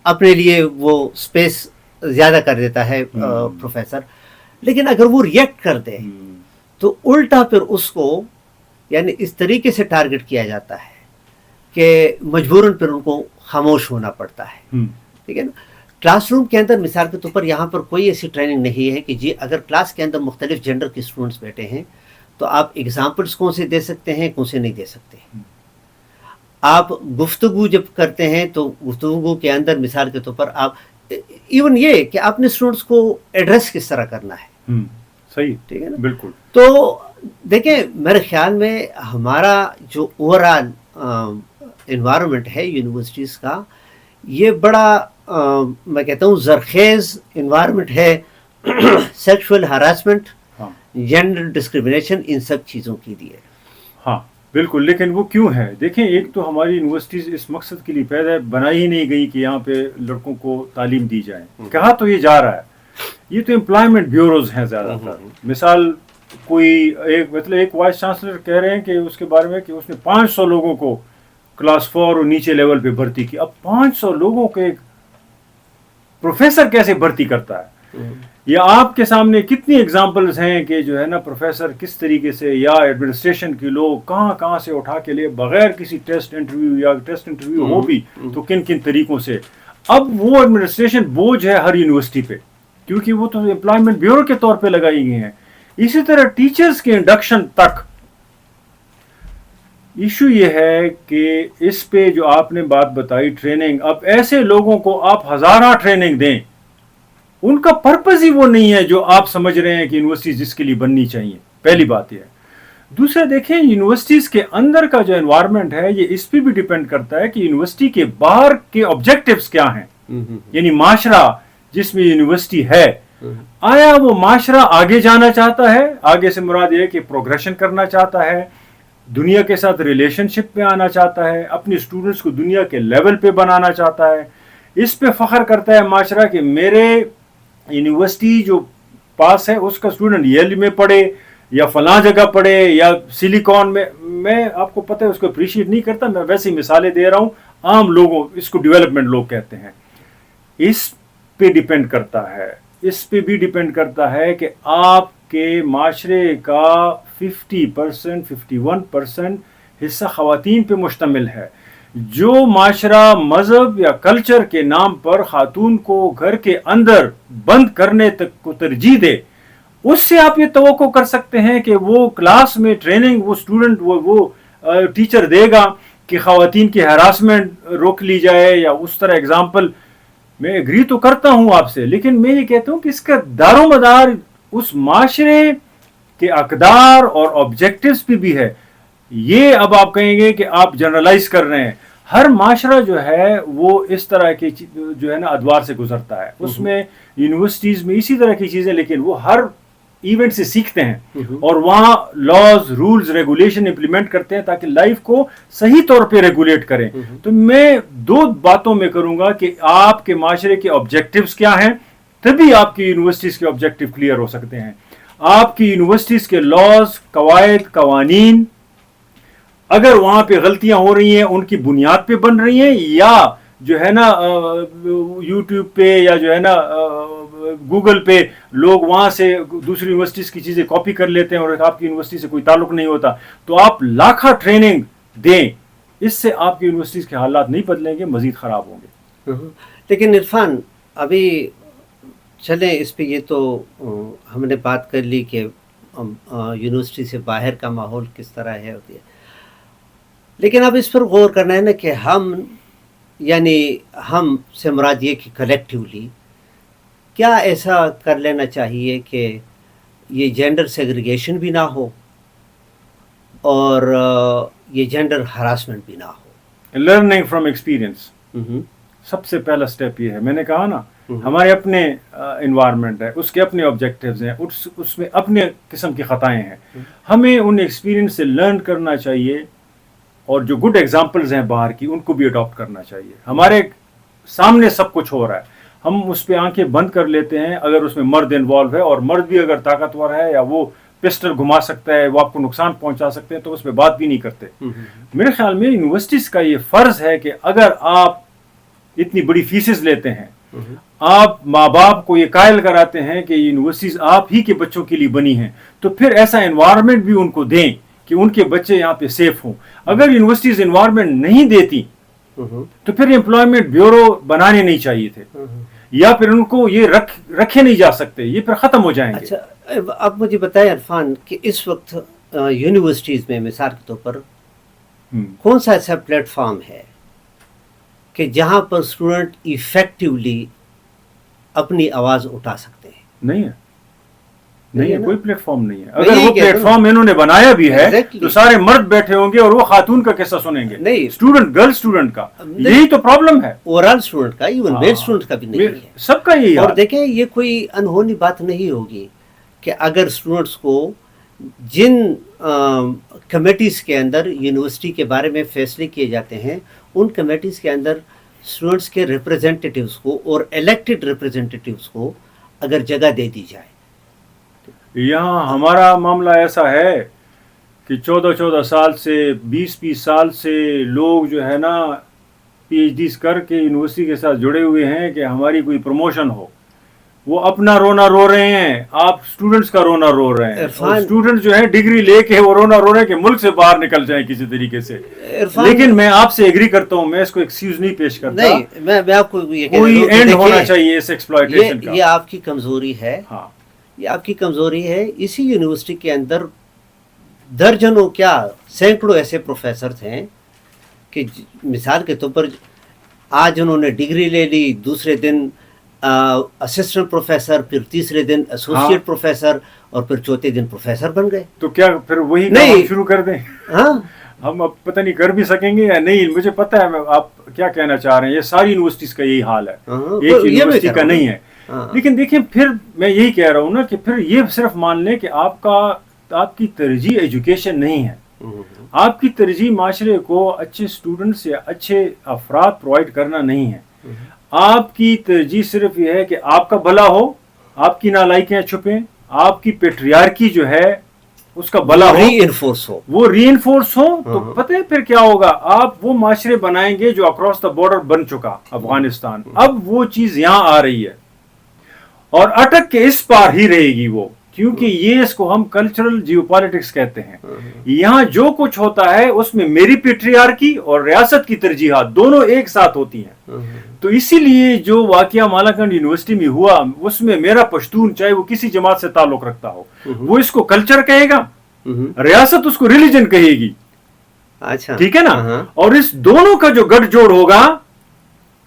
B: اپنے لیے وہ اسپیس زیادہ کر دیتا ہے پروفیسر. لیکن اگر وہ ریئیکٹ کر دے تو الٹا پھر اس کو یعنی اس طریقے سے ٹارگٹ کیا جاتا ہے کہ مجبوراً پھر ان کو خاموش ہونا پڑتا ہے. ٹھیک ہے نا. کلاس روم کے اندر مثال کے طور پر یہاں پر کوئی ایسی ٹریننگ نہیں ہے کہ جی اگر کلاس کے اندر مختلف جینڈر کے اسٹوڈنٹس بیٹھے ہیں تو آپ ایگزامپلس کون سے دے سکتے ہیں, کون سے نہیں دے سکتے. آپ گفتگو جب کرتے ہیں تو گفتگو کے اندر مثال کے طور پر آپ ایون یہ کہ آپ نے اسٹوڈنٹس کو ایڈریس کس طرح کرنا ہے.
A: صحیح,
B: ٹھیک ہے نا.
A: بالکل.
B: تو دیکھیں میرے خیال میں ہمارا جو اوور آل انوائرمنٹ ہے یونیورسٹیز کا, یہ بڑا میں کہتا ہوں زرخیز انوائرمنٹ ہے سیکشول ہراسمنٹ, جینڈر ڈسکریمنیشن, ان سب چیزوں کے لیے.
A: ہاں بالکل. لیکن وہ کیوں ہے؟ دیکھیں ایک تو ہماری یونیورسٹیز اس مقصد کے لیے پیدا بنائی ہی نہیں گئی کہ یہاں پہ لڑکوں کو تعلیم دی جائے. کہا تو یہ جا رہا ہے, یہ تو امپلائمنٹ بیوروز ہیں زیادہ تر. مثال کوئی ایک وائس چانسلر کہہ رہے ہیں کہ اس کے بارے میں کہ اس نے 500 لوگوں کو کلاس 4 اور نیچے لیول پہ بھرتی کی. اب 500 لوگوں کے ایک پروفیسر کیسے بھرتی کرتا ہے؟ یا آپ کے سامنے کتنی اگزامپلز ہیں کہ جو ہے نا پروفیسر کس طریقے سے یا ایڈمنسٹریشن کے لوگ کہاں سے اٹھا کے لے بغیر کسی ٹیسٹ انٹرویو یا ٹیسٹ انٹرویو ہو بھی تو کن طریقوں سے. اب وہ ایڈمنسٹریشن بوجھ ہے ہر یونیورسٹی پہ, کیونکہ وہ تو امپلائمنٹ بیورو کے طور پہ لگائی گئی ہیں. اسی طرح ٹیچرز کے انڈکشن تک ایشو یہ ہے کہ اس پہ جو آپ نے بات بتائی ٹریننگ, اب ایسے لوگوں کو آپ ہزارہ ٹریننگ دیں, ان کا پرپز ہی وہ نہیں ہے جو آپ سمجھ رہے ہیں کہ یونیورسٹیز جس کے لیے بننی چاہیے. پہلی بات یہ ہے. دوسرا دیکھیں یونیورسٹیز کے اندر کا جو انوائرمنٹ ہے یہ اس پہ بھی ڈیپینڈ کرتا ہے کہ یونیورسٹی کے باہر کے آبجیکٹیوز کیا ہیں. یعنی معاشرہ جس میں یونیورسٹی ہے, آیا وہ معاشرہ آگے جانا چاہتا ہے؟ آگے سے مراد یہ ہے کہ پروگریشن کرنا چاہتا ہے, دنیا کے ساتھ ریلیشن شپ پہ آنا چاہتا ہے, اپنی اسٹوڈنٹس کو دنیا کے لیول پہ بنانا چاہتا ہے. اس پہ فخر کرتا ہے معاشرہ کہ میرے یونیورسٹی جو پاس ہے اس کا اسٹوڈنٹ ییل میں پڑھے یا فلاں جگہ پڑھے یا سلیکون میں آپ کو پتہ ہے اس کو اپریشیٹ نہیں کرتا, میں ویسے مثالیں دے رہا ہوں. عام لوگوں اس کو ڈیولپمنٹ لوگ کہتے ہیں. اس پہ ڈیپینڈ کرتا ہے. اس پہ بھی ڈیپینڈ کرتا ہے کہ آپ کے معاشرے کا 50% 51% حصہ خواتین پہ مشتمل ہے. جو معاشرہ مذہب یا کلچر کے نام پر خاتون کو گھر کے اندر بند کرنے تک کو ترجیح دے, اس سے آپ یہ توقع کر سکتے ہیں کہ وہ کلاس میں ٹریننگ وہ اسٹوڈنٹ وہ ٹیچر دے گا کہ خواتین کی ہراسمنٹ روک لی جائے یا اس طرح اگزامپل. میں ایگری تو کرتا ہوں آپ سے, لیکن میں یہ کہتا ہوں کہ اس کا دار و مدار اس معاشرے کے اقدار اور آبجیکٹیوز پہ بھی ہے. یہ اب آپ کہیں گے کہ آپ جنرلائز کر رہے ہیں. ہر معاشرہ جو ہے وہ اس طرح کی جو ہے نا ادوار سے گزرتا ہے. اس میں یونیورسٹیز میں اسی طرح کی چیزیں, لیکن وہ ہر ایونٹ سے سیکھتے ہیں اور وہاں لاز رولز ریگولیشن امپلیمنٹ کرتے ہیں تاکہ لائف کو صحیح طور پہ ریگولیٹ کریں. تو میں 2 باتوں میں کروں گا کہ آپ کے معاشرے کے آبجیکٹیوز کیا ہیں, تبھی آپ کی یونیورسٹیز کے آبجیکٹیو کلیئر ہو سکتے ہیں. آپ کی یونیورسٹیز کے لاز, قواعد, قوانین اگر وہاں پہ غلطیاں ہو رہی ہیں ان کی بنیاد پہ بن رہی ہیں, یا جو ہے نا یوٹیوب پہ یا جو ہے نا گوگل پہ لوگ وہاں سے دوسری یونیورسٹیز کی چیزیں کاپی کر لیتے ہیں اور آپ کی یونیورسٹی سے کوئی تعلق نہیں ہوتا, تو آپ لاکھا ٹریننگ دیں, اس سے آپ کی یونیورسٹیز کے حالات نہیں بدلیں گے, مزید خراب ہوں گے.
B: لیکن عرفان ابھی چلیں اس پہ, یہ تو ہم نے بات کر لی کہ یونیورسٹی سے باہر کا ماحول کس طرح ہے ہوتی ہے, لیکن اب اس پر غور کرنا ہے نا کہ ہم سے مراد یہ کہ کلیکٹیولی کیا ایسا کر لینا چاہیے کہ یہ جینڈر سیگریگیشن بھی نہ ہو اور یہ جینڈر ہراسمنٹ بھی نہ ہو.
A: لرننگ فرام ایکسپیرینس, سب سے پہلا سٹیپ یہ ہے، میں نے کہا نا ہمارے اپنے انوائرمنٹ ہے، اس کے اپنے آبجیکٹیوز ہیں، اس میں اپنے قسم کی خطائیں ہیں. ہمیں ان ایکسپیرینس سے لرن کرنا چاہیے، اور جو گڈ ایگزامپلز ہیں باہر کی ان کو بھی اڈاپٹ کرنا چاہیے. ہمارے سامنے سب کچھ ہو رہا ہے، ہم اس پہ آنکھیں بند کر لیتے ہیں. اگر اس میں مرد انوالو ہے، اور مرد بھی اگر طاقتور ہے یا وہ پسٹل گھما سکتا ہے، وہ آپ کو نقصان پہنچا سکتے ہیں، تو اس پہ بات بھی نہیں کرتے. میرے خیال میں یونیورسٹیز کا یہ فرض ہے کہ اگر آپ اتنی بڑی فیسز لیتے ہیں، آپ ماں باپ کو یہ قائل کراتے ہیں کہ یونیورسٹیز آپ ہی کے بچوں کے لیے بنی ہیں، تو پھر ایسا انوائرمنٹ بھی ان کو دیں کہ ان کے بچے یہاں پہ سیف ہوں. اگر یونیورسٹیز انوائرمنٹ نہیں دیتی تو پھر امپلائمنٹ بیورو بنانے نہیں چاہیے تھے، یا پھر ان کو یہ رکھے نہیں جا سکتے، یہ پھر ختم ہو جائیں گے.
B: اچھا، اب مجھے بتائیں عرفان کہ اس وقت یونیورسٹیز میں مثال کے طور پر کون سا ایسا پلیٹ فارم ہے کہ جہاں پر اسٹوڈنٹ ایفیکٹولی اپنی آواز اٹھا سکتے ہیں؟
A: نہیں ہے، نہیں ہے، کوئی پلیٹ فارم نہیں ہے.
B: میں
A: اگر
B: یہی
A: وہ
B: کہتا
A: پلیٹ فارم انہوں نے بنایا بھی ہے
B: Exactly.
A: تو سارے مرد بیٹھے ہوں گے اور وہ خاتون کا قصہ سنیں گے.
B: نہیں.
A: اسٹوڈنٹ، گرل اسٹوڈنٹ کا، یہی تو پرابلم ہے.
B: اوور آل اسٹوڈنٹ کا، ایون میل اسٹوڈنٹ کا بھی نہیں ہے.
A: سب کا یہی
B: اور
A: حال.
B: دیکھیں یہ کوئی انہونی بات نہیں ہوگی کہ اگر اسٹوڈنٹس کو جن کمیٹیز کے اندر یونیورسٹی کے بارے میں فیصلے کیے جاتے ہیں، ان کمیٹیز کے اندر اسٹوڈنٹس کے ریپرزینٹیٹیوز کو اور الیکٹڈ ریپرزینٹیٹیوز کو اگر جگہ دے دی جائے.
A: یہاں ہمارا معاملہ ایسا ہے کہ 14 سال سے 20 سال سے لوگ جو ہے نا پی ایچ ڈیز کر کے یونیورسٹی کے ساتھ جڑے ہوئے ہیں کہ ہماری کوئی پروموشن ہو. وہ اپنا رونا رو رہے ہیں، آپ اسٹوڈنٹس کا رونا رو رہے ہیں. اسٹوڈنٹس جو ہیں ڈگری لے کے وہ رونا رو رہے ہیں کہ ملک سے باہر نکل جائیں کسی طریقے سے. لیکن میں آپ سے ایگری کرتا ہوں، میں اس کو ایکسکیوز نہیں پیش کرتا.
B: نہیں، میں آپ کو یہ کہہ
A: کوئی
B: رہا ہوں کہ
A: اینڈ ہونا
B: دیکھیے،
A: چاہیے اس ایکسپلائٹیشن کا.
B: یہ آپ کی کمزوری ہے.
A: ہاں،
B: یہ آپ کی کمزوری ہے. اسی یونیورسٹی کے اندر درجنوں کیا سینکڑوں ایسے پروفیسرز ہیں کہ مثال کے طور پر آج انہوں نے ڈگری لے لی، دوسرے دن اسسٹنٹ پروفیسر، پھر تیسرے دن ایسوسیٹ پروفیسر، اور پھر چوتھے دن پروفیسر بن گئے.
A: تو کیا پھر وہی کام شروع کر دیں؟
B: ہاں،
A: ہم اب پتہ نہیں کر بھی سکیں گے یا نہیں. مجھے پتہ ہے آپ کیا کہنا چاہ رہے ہیں. یہ ساری یونیورسٹیز کا یہی حال ہے، ایک یونیورسٹی کا نہیں ہے. لیکن دیکھیں، پھر میں یہی کہہ رہا ہوں نا کہ پھر یہ صرف مان لیں کہ آپ کی ترجیح ایجوکیشن نہیں ہے. آپ کی ترجیح معاشرے کو اچھے اسٹوڈنٹس یا اچھے افراد پرووائڈ کرنا نہیں ہے. آپ کی ترجیح صرف یہ ہے کہ آپ کا بھلا ہو، آپ کی نالائکیاں چھپیں، آپ کی پیٹریارکی جو ہے اس کا بھلا ہو، وہ ری انفورس ہو. تو پتہ ہے پھر کیا ہوگا؟ آپ وہ معاشرے بنائیں گے جو اکراس دا بارڈر بن چکا افغانستان. اب وہ چیز یہاں آ رہی ہے اور اٹک کے اس پار ہی رہے گی وہ، کیونکہ یہ اس کو ہم کلچرل جیو پالیٹکس کہتے ہیں. یہاں جو کچھ ہوتا ہے اس میں میری پیٹریارکی اور ریاست کی ترجیحات دونوں ایک ساتھ ہوتی ہیں. تو اسی لیے جو واقعہ مالاکنڈ یونیورسٹی میں ہوا، اس میں میرا پشتون چاہے وہ کسی جماعت سے تعلق رکھتا ہو، وہ اس کو کلچر کہے گا، ریاست اس کو ریلیجن کہے گی.
B: اچھا،
A: ٹھیک ہے نا؟ اور اس دونوں کا جو گٹھ جوڑ ہوگا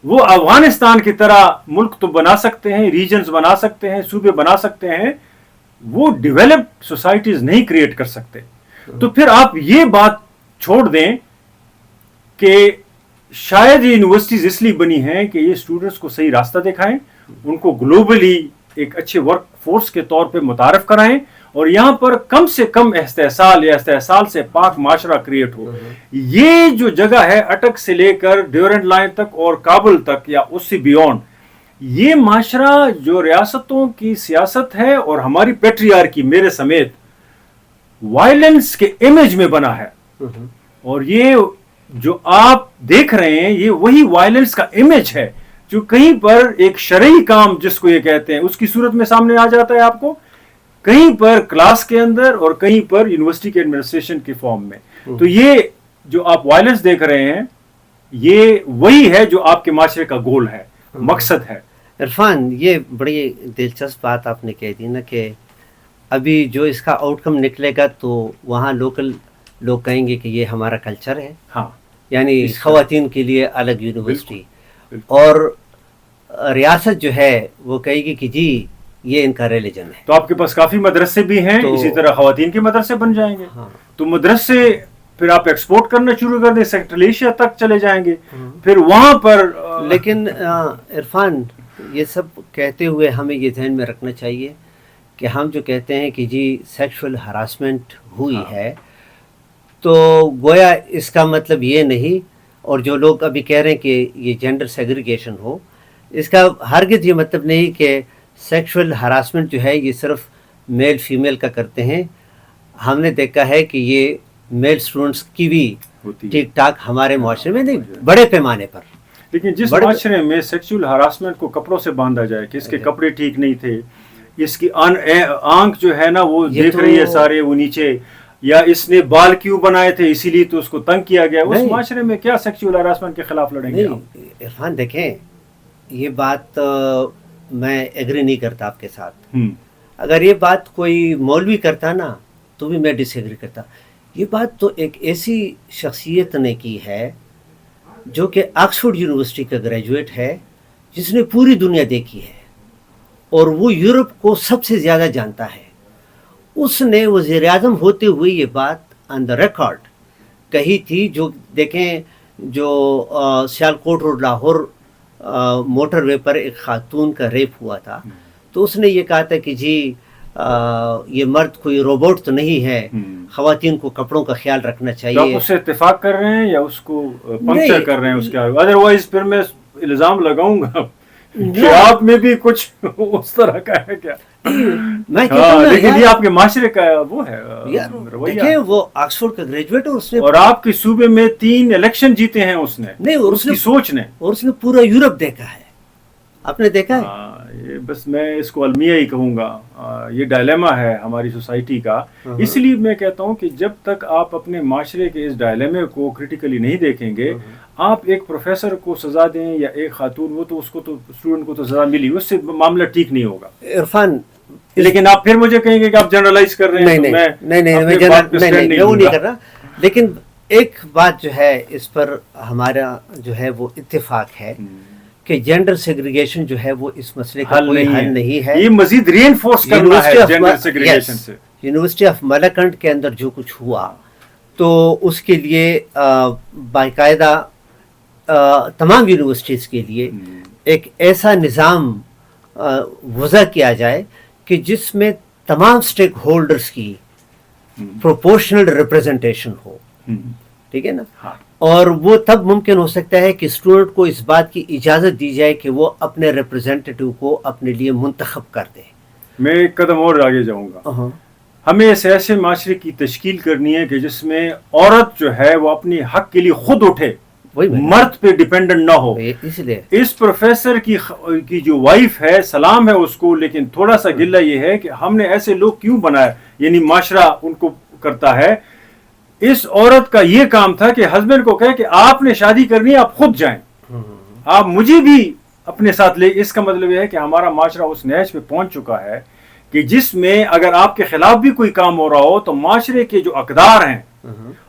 A: وہ افغانستان کی طرح ملک تو بنا سکتے ہیں، ریجنز بنا سکتے ہیں، صوبے بنا سکتے ہیں، وہ ڈیولپڈ سوسائٹیز نہیں کریٹ کر سکتے. تو پھر آپ یہ بات چھوڑ دیں کہ شاید یہ یونیورسٹیز اس لیے بنی ہیں کہ یہ اسٹوڈنٹس کو صحیح راستہ دکھائیں، ان کو گلوبلی ایک اچھے ورک فورس کے طور پہ متعارف کرائیں، اور یہاں پر کم سے کم استحصال سے پاک معاشرہ کریٹ ہو. یہ جو جگہ ہے اٹک سے لے کر ڈیورنٹ لائن تک اور کابل تک یا اس سے بیونڈ، یہ معاشرہ جو ریاستوں کی سیاست ہے اور ہماری پیٹریارکی میرے سمیت وائلنس کے امیج میں بنا ہے. اور یہ جو آپ دیکھ رہے ہیں یہ وہی وائلنس کا امیج ہے جو کہیں پر ایک شرعی کام جس کو یہ کہتے ہیں اس کی صورت میں سامنے آ جاتا ہے آپ کو، کہیں پر کلاس کے اندر اور کہیں پر یونیورسٹی کے ایڈمنسٹریشن کی فارم میں. تو یہ جو آپ وائلنس دیکھ رہے ہیں یہ وہی ہے جو آپ کے معاشرے کا گول ہے، مقصد ہے.
B: عرفان، یہ بڑی دلچسپ بات آپ نے کہہ دی نا کہ ابھی جو اس کا آؤٹ کم نکلے گا تو وہاں لوکل لوگ کہیں گے کہ یہ ہمارا کلچر ہے.
A: ہاں،
B: یعنی خواتین کے لیے الگ یونیورسٹی، اور ریاست جو ہے وہ کہے گی کہ جی یہ ان کا ریلیجن ہے.
A: تو آپ کے پاس کافی مدرسے بھی ہیں، اسی طرح خواتین کے مدرسے بن جائیں گے. تو مدرسے پھر آپ ایکسپورٹ کرنا شروع کر دیں، سینٹرل ایشیا تک چلے جائیں گے، پھر وہاں پر
B: لیکن عرفان یہ سب کہتے ہوئے ہمیں یہ ذہن میں رکھنا چاہیے کہ ہم جو کہتے ہیں کہ جی سیکشول ہراسمنٹ ہوئی ہے تو گویا اس کا مطلب یہ نہیں، اور جو لوگ ابھی کہہ رہے ہیں کہ یہ جینڈر سیگریگیشن ہو، اس کا ہرگز یہ مطلب نہیں کہ سیکشول ہراسمنٹ جو ہے یہ صرف میل فیمیل کا کرتے ہیں. ہم نے دیکھا ہے کہ یہ میل اسٹوڈنٹس کی بھی ٹھیک ٹھاک ہمارے معاشرے میں نہیں، بڑے پیمانے پر.
A: لیکن جس معاشرے میں سیکشول ہراسمنٹ کو کپڑوں سے باندھا جائے کہ اس کے کپڑے ٹھیک نہیں تھے، اس کی آنکھ جو ہے نا وہ دیکھ رہی ہے سارے وہ نیچے، یا اس نے بال کیوں بنائے تھے اسی لیے تو اس کو تنگ کیا گیا، اس معاشرے میں کیا سیکشول ہراسمنٹ کے خلاف لڑیں گے؟
B: عرفان دیکھیں، یہ بات میں ایگری نہیں کرتا آپ کے ساتھ. اگر یہ بات کوئی مولوی کرتا نا تو بھی میں ڈس ایگری کرتا. یہ بات تو ایک ایسی شخصیت نے کی ہے جو کہ آکسفورڈ یونیورسٹی کا گریجویٹ ہے، جس نے پوری دنیا دیکھی ہے اور وہ یورپ کو سب سے زیادہ جانتا ہے. اس نے وزیر اعظم ہوتے ہوئے یہ بات آن دا ریکارڈ کہی تھی. جو دیکھیں، جو سیالکوٹ روڈ لاہور موٹر وے پر ایک خاتون کا ریپ ہوا تھا، تو اس نے یہ کہا تھا کہ جی یہ مرد کوئی روبوٹ تو نہیں ہے، خواتین کو کپڑوں کا خیال رکھنا چاہیے.
A: آپ اس سے اتفاق کر رہے ہیں یا اس کو پنکچر کر رہے ہیں اس کے؟ ادروائز پھر میں الزام لگاؤں گا کہ آپ میں بھی کچھ اس طرح کا ہے کیا.
B: میں کہتا ہوں
A: لیکن یہ آپ کے معاشرے کا وہ ہے
B: دیکھیں، وہ آکسفورڈ کا گریجویٹ ہے، اس نے
A: اور آپ کے صوبے میں 3 الیکشن جیتے ہیں اس نے،
B: نہیں،
A: اس کی سوچ نے،
B: اور اس نے پورا یورپ دیکھا ہے. آپ نے دیکھا
A: ہے؟ بس میں اس کو المیہ ہی کہوں گا. یہ ڈائلیما ہے ہماری سوسائٹی کا. اس لیے میں کہتا ہوں کہ جب تک آپ اپنے معاشرے کے اس ڈائلیمے کو کریٹیکلی نہیں دیکھیں گے، آپ ایک پروفیسر کو سزا دیں یا ایک خاتون، وہ تو اس کو تو اسٹوڈنٹ کو تو سزا ملی، اس سے معاملہ ٹھیک نہیں ہوگا.
B: عرفان
A: لیکن آپ پھر مجھے کہیں گے کہ آپ جنرلائز کر رہے ہیں.
B: نہیں، وہ نہیں کر رہا. لیکن ایک بات جو ہے اس پر ہمارا جو ہے وہ اتفاق ہے کہ جینڈر سیگریگیشن جو ہے وہ اس مسئلے کا کوئی حل نہیں ہے.
A: یہ مزید ری انفورس کرنا ہے جینڈر سیگریگیشن سے.
B: یونیورسٹی آف ملاکنڈ کے اندر جو کچھ ہوا تو اس کے لیے باقاعدہ تمام یونیورسٹیز کے لیے ایک ایسا نظام وضع کیا جائے کہ جس میں تمام سٹیک ہولڈرز کی پروپورشنل ریپریزنٹیشن ہو. ٹھیک ہے نا؟ اور وہ تب ممکن ہو سکتا ہے کہ اسٹوڈنٹ کو اس بات کی اجازت دی جائے کہ وہ اپنے ریپریزنٹیٹیو کو اپنے لیے منتخب کر دے.
A: میں ایک قدم اور آگے جاؤں گا. ہمیں ایسے معاشرے کی تشکیل کرنی ہے کہ جس میں عورت جو ہے وہ اپنے حق کے لیے خود اٹھے، مرد پہ ڈیپینڈنٹ نہ ہو. اس لیے اس پروفیسر کی جو وائف ہے، سلام ہے اس کو، لیکن تھوڑا سا گلہ یہ ہے کہ ہم نے ایسے لوگ کیوں بنائے، یعنی معاشرہ ان کو کرتا ہے. اس عورت کا یہ کام تھا کہ ہسبینڈ کو کہے کہ آپ نے شادی کرنی ہے، آپ خود جائیں، آپ مجھے بھی اپنے ساتھ لے. اس کا مطلب یہ ہے کہ ہمارا معاشرہ اس نہج پہ پہنچ چکا ہے کہ جس میں اگر آپ کے خلاف بھی کوئی کام ہو رہا ہو تو معاشرے کے جو اقدار ہیں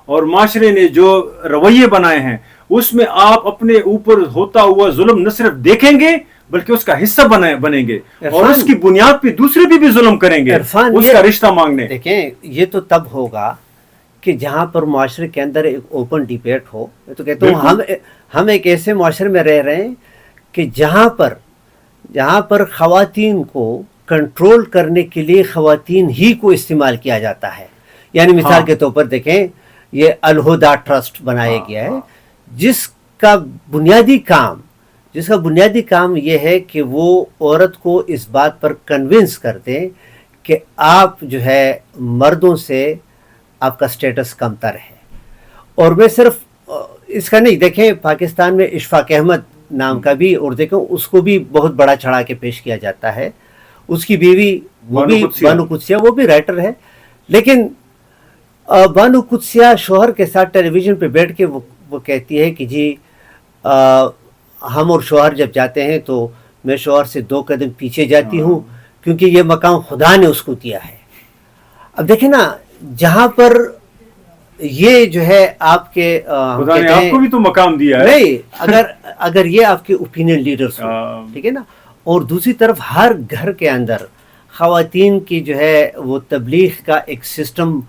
A: اور معاشرے نے جو رویے بنائے ہیں اس میں آپ اپنے اوپر ہوتا ہوا ظلم نہ صرف دیکھیں گے بلکہ اس کا حصہ بنیں گے، اور اس کی بنیاد پہ دوسرے بھی ظلم کریں گے اس کا رشتہ مانگنے.
B: دیکھیں، یہ تو تب ہوگا کہ جہاں پر معاشرے کے اندر ایک اوپن ڈیبیٹ ہو. میں تو کہتا ہوں ہم ایک ایسے معاشرے میں رہ رہے ہیں کہ جہاں پر خواتین کو کنٹرول کرنے کے لیے خواتین ہی کو استعمال کیا جاتا ہے. یعنی مثال کے طور پر دیکھیں، یہ الہدا ٹرسٹ بنایا گیا ہے جس کا بنیادی کام یہ ہے کہ وہ عورت کو اس بات پر کنونس کر دیں کہ آپ جو ہے مردوں سے آپ کا سٹیٹس کمتر ہے. اور میں صرف اس کا نہیں، دیکھیں پاکستان میں اشفاق احمد نام کا بھی، اور دیکھیں اس کو بھی بہت بڑا چڑھا کے پیش کیا جاتا ہے. اس کی بیوی وہ بھی بانو قدسیہ، وہ بھی رائٹر ہے. لیکن بانو قدسیہ شوہر کے ساتھ ٹیلی ویژن پہ بیٹھ کے وہ کہتی ہے کہ جی ہم اور شوہر جب جاتے ہیں تو میں شوہر سے 2 قدم پیچھے جاتی ہوں کیونکہ یہ مقام خدا نے اس کو دیا ہے. اب دیکھیں نا، جہاں پر یہ جو ہے آپ کے
A: خدا نے آپ کو بھی تو مقام دیا ہے.
B: نہیں، اگر یہ آپ کے اوپینین لیڈرز ہوں، ٹھیک ہے نا، اور دوسری طرف ہر گھر کے اندر خواتین کی جو ہے وہ تبلیغ کا ایک سسٹم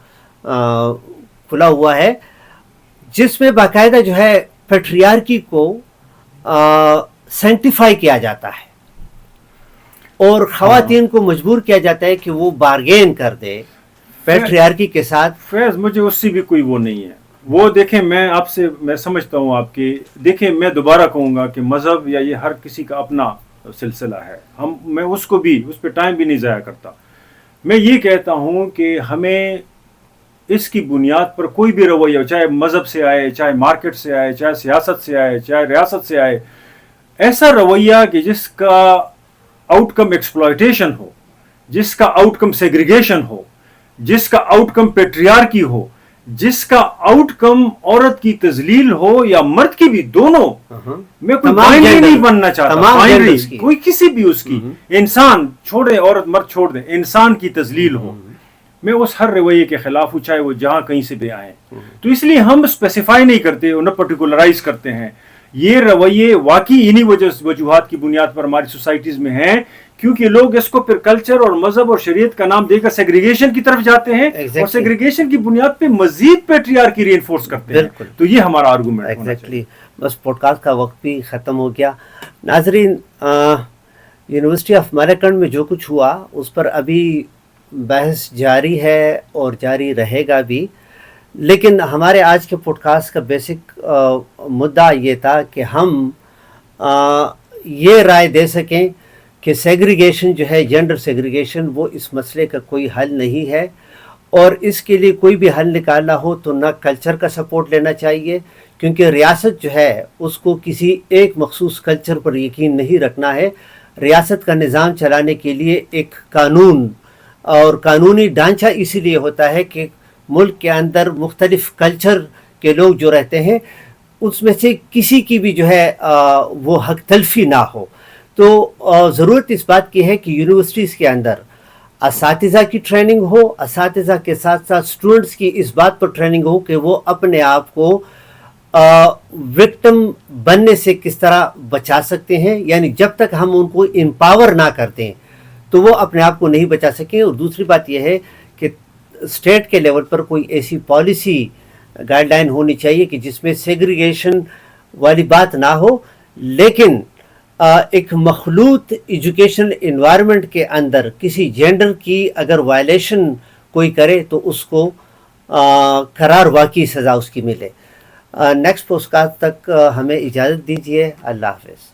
B: کھلا ہوا ہے. جس میں باقاعدہ جو ہے پیٹریارکی کو سینٹیفائی کیا جاتا ہے اور خواتین کو مجبور کیا جاتا ہے کہ وہ بارگین کر دے پیٹریارکی کے ساتھ.
A: فیض مجھے اس سے بھی کوئی وہ نہیں ہے. وہ دیکھیں میں آپ سے میں سمجھتا ہوں آپ کی. دیکھیں میں دوبارہ کہوں گا کہ مذہب یا یہ ہر کسی کا اپنا سلسلہ ہے. میں اس کو بھی اس پہ ٹائم بھی نہیں ضائع کرتا. میں یہ کہتا ہوں کہ ہمیں اس کی بنیاد پر کوئی بھی رویہ چاہے مذہب سے آئے, چاہے مارکیٹ سے آئے, چاہے سیاست سے آئے, چاہے ریاست سے آئے, ایسا رویہ کہ جس کا آؤٹ کم ایکسپلائٹیشن ہو, جس کا آؤٹ کم سیگریگیشن ہو, جس کا آؤٹ کم پیٹریارکی ہو, جس کا آؤٹ کم عورت کی تذلیل ہو یا مرد کی بھی, دونوں. میں کوئی بائنری نہیں بننا چاہتا, بائنری کوئی کسی بھی اس کی, انسان چھوڑے عورت مرد چھوڑ دیں, انسان کی تذلیل ہو. میں اس ہر رویے کے خلاف ہوں چاہے وہ جہاں کہیں سے بھی آئیں. تو اس لیے ہم اسپیسیفائی نہیں کرتے, انہیں پرٹیکولرائز کرتے ہیں. یہ رویے واقعی انہی وجوہات کی بنیاد پر ہماری سوسائٹیز میں ہیں کیونکہ لوگ اس کو پھر کلچر اور مذہب اور شریعت کا نام دے کر سیگریگیشن کی طرف جاتے ہیں اور سیگریگیشن کی بنیاد پہ مزید پیٹریارکی ری انفورس کرتے ہیں. تو یہ ہمارا آرگومنٹ ہونا چاہیے.
B: بس پوڈ کاسٹ کا وقت بھی ختم ہو گیا. ناظرین, یونیورسٹی آف میریکنڈ میں جو کچھ ہوا اس پر ابھی بحث جاری ہے اور جاری رہے گا بھی, لیکن ہمارے آج کے پوڈ کاسٹ کا بیسک مدعا یہ تھا کہ ہم یہ رائے دے سکیں کہ سیگریگیشن جو ہے, جینڈر سیگریگیشن, وہ اس مسئلے کا کوئی حل نہیں ہے اور اس کے لیے کوئی بھی حل نکالنا ہو تو نہ کلچر کا سپورٹ لینا چاہیے کیونکہ ریاست جو ہے اس کو کسی ایک مخصوص کلچر پر یقین نہیں رکھنا ہے. ریاست کا نظام چلانے کے لیے ایک قانون اور قانونی ڈھانچہ اسی لیے ہوتا ہے کہ ملک کے اندر مختلف کلچر کے لوگ جو رہتے ہیں اس میں سے کسی کی بھی جو ہے وہ حق تلفی نہ ہو. تو ضرورت اس بات کی ہے کہ یونیورسٹیز کے اندر اساتذہ کی ٹریننگ ہو, اساتذہ کے ساتھ ساتھ اسٹوڈنٹس کی اس بات پر ٹریننگ ہو کہ وہ اپنے آپ کو وکٹم بننے سے کس طرح بچا سکتے ہیں. یعنی جب تک ہم ان کو امپاور نہ کرتے ہیں تو وہ اپنے آپ کو نہیں بچا سکیں. اور دوسری بات یہ ہے کہ اسٹیٹ کے لیول پر کوئی ایسی پالیسی گائیڈ لائن ہونی چاہیے کہ جس میں سیگریگیشن والی بات نہ ہو, لیکن ایک مخلوط ایجوکیشن انوائرمنٹ کے اندر کسی جینڈر کی اگر وائلیشن کوئی کرے تو اس کو قرار واقعی سزا اس کی ملے. نیکسٹ پوڈکاسٹ تک ہمیں اجازت دیجیے. اللہ حافظ.